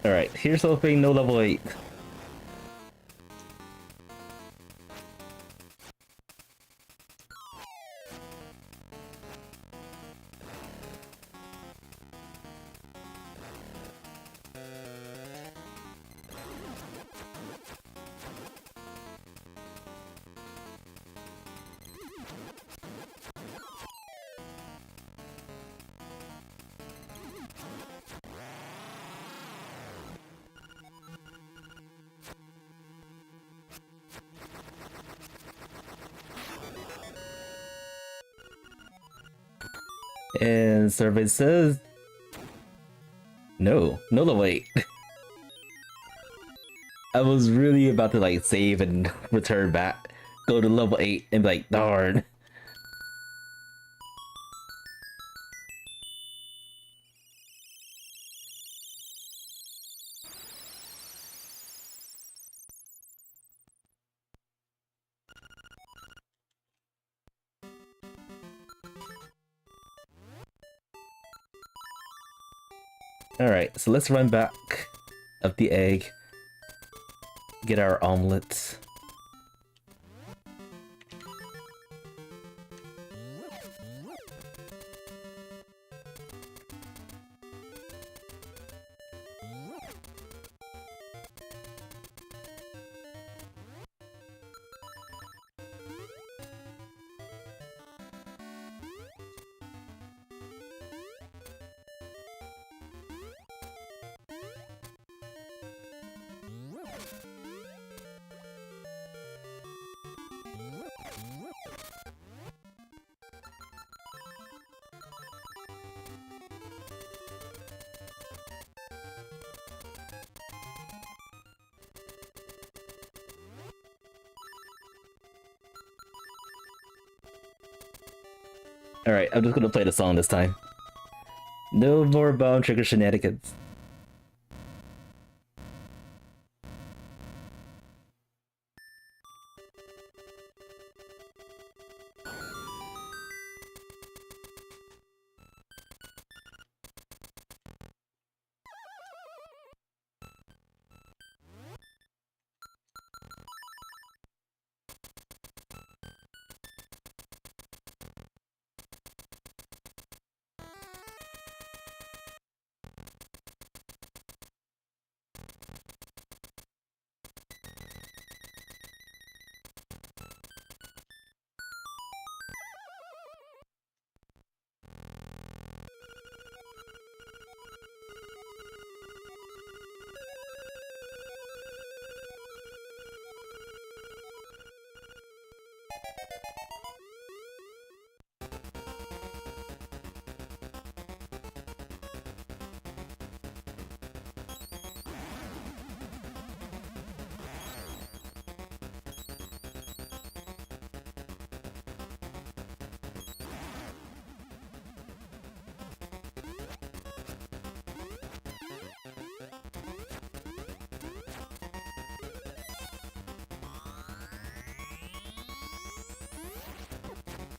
Alright, here's hoping no level 8. And survey says no level 8. I was really about to like save and return back, go to level 8 and be like, darn. Alright, so let's run back up the egg, get our omelets. Alright, I'm just gonna play the song this time. No more bomb trigger shenanigans.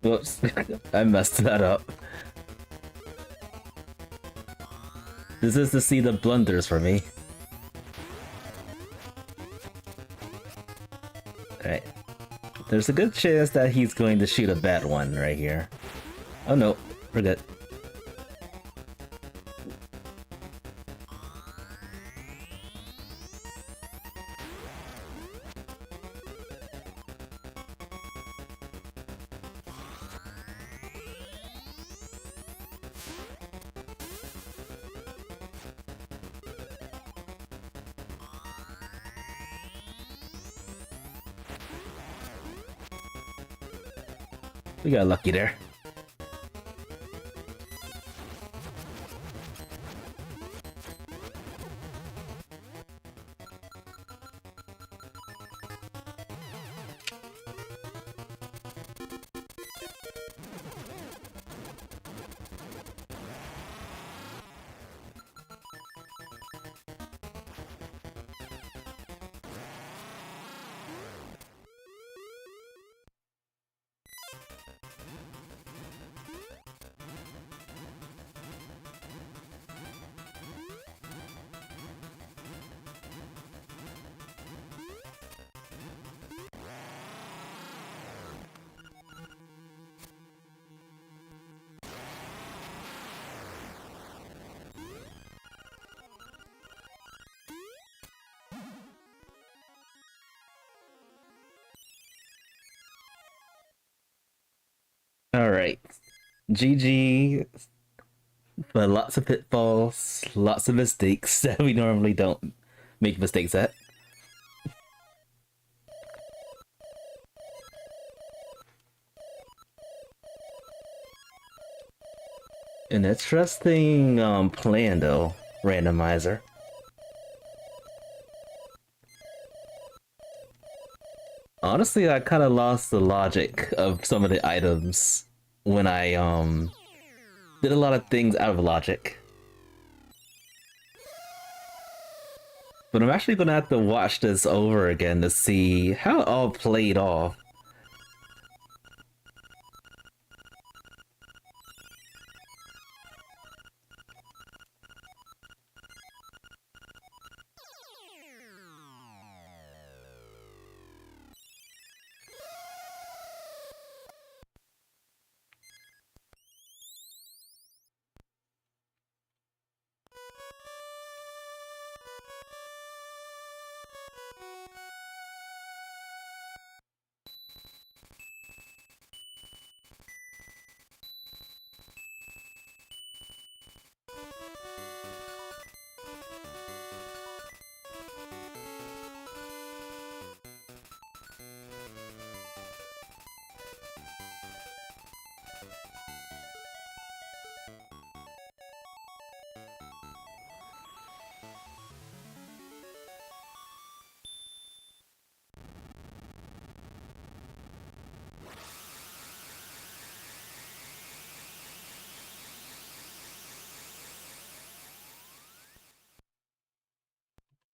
Whoops, I messed that up. This is to see the blunders for me. There's a good chance that he's going to shoot a bad one right here. Oh no, we're good. We got lucky there. Alright. GG. But lots of pitfalls, lots of mistakes that we normally don't make mistakes at. An interesting plan though, Randomizer. Honestly, I kind of lost the logic of some of the items when I did a lot of things out of logic. But I'm actually gonna have to watch this over again to see how it all played off.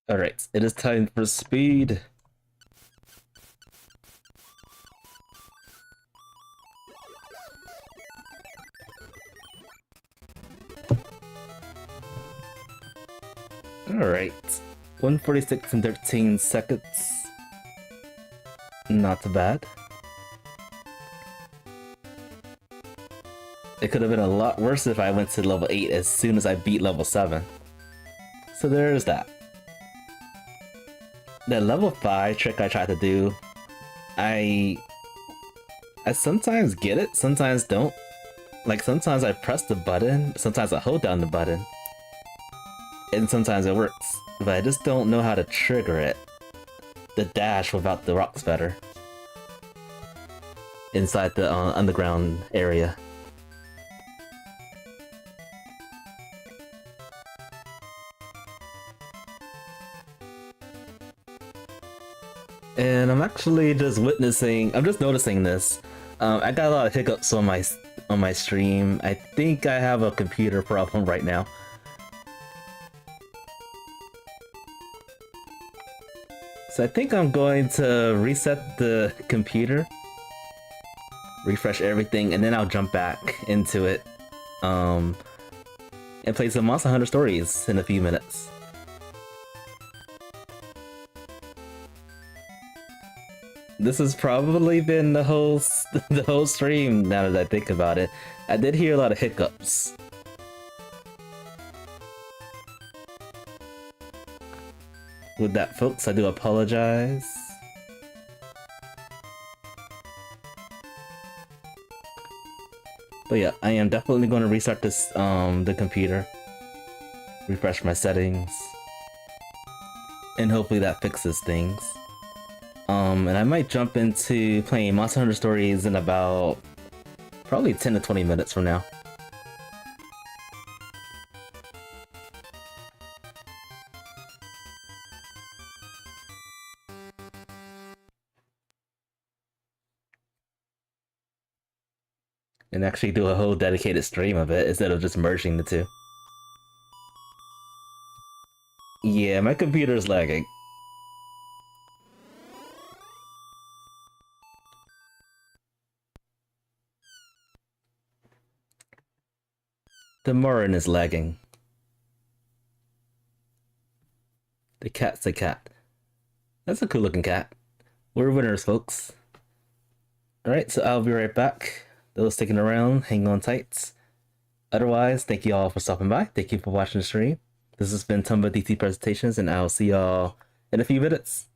Alright, it is time for speed. Alright, 146 and 13 seconds. Not too bad. It could have been a lot worse if I went to level 8 as soon as I beat level 7. So there's that. The level 5 trick I tried to do, I sometimes get it, sometimes don't. Like sometimes I press the button, sometimes I hold down the button. And sometimes it works, but I just don't know how to trigger it. The dash without the rocks better. Inside the underground area. And I'm actually just I'm just noticing this. I got a lot of hiccups on my stream. I think I have a computer problem right now. So I think I'm going to reset the computer, refresh everything, and then I'll jump back into it, and play some Monster Hunter Stories in a few minutes. this has probably been the whole the whole stream. Now that I think about it, I did hear a lot of hiccups. With that, folks, I do apologize. But yeah, I am definitely going to restart this the computer, refresh my settings, and hopefully that fixes things. And I might jump into playing Monster Hunter Stories in about probably 10 to 20 minutes from now. And actually do a whole dedicated stream of it instead of just merging the two. Yeah, my computer is lagging. The Morin is lagging. The cat's a cat. That's a cool looking cat. We're winners, folks. Alright, so I'll be right back. Those sticking around, hang on tight. Otherwise, thank you all for stopping by. Thank you for watching the stream. This has been Tumba DT Presentations, and I'll see y'all in a few minutes.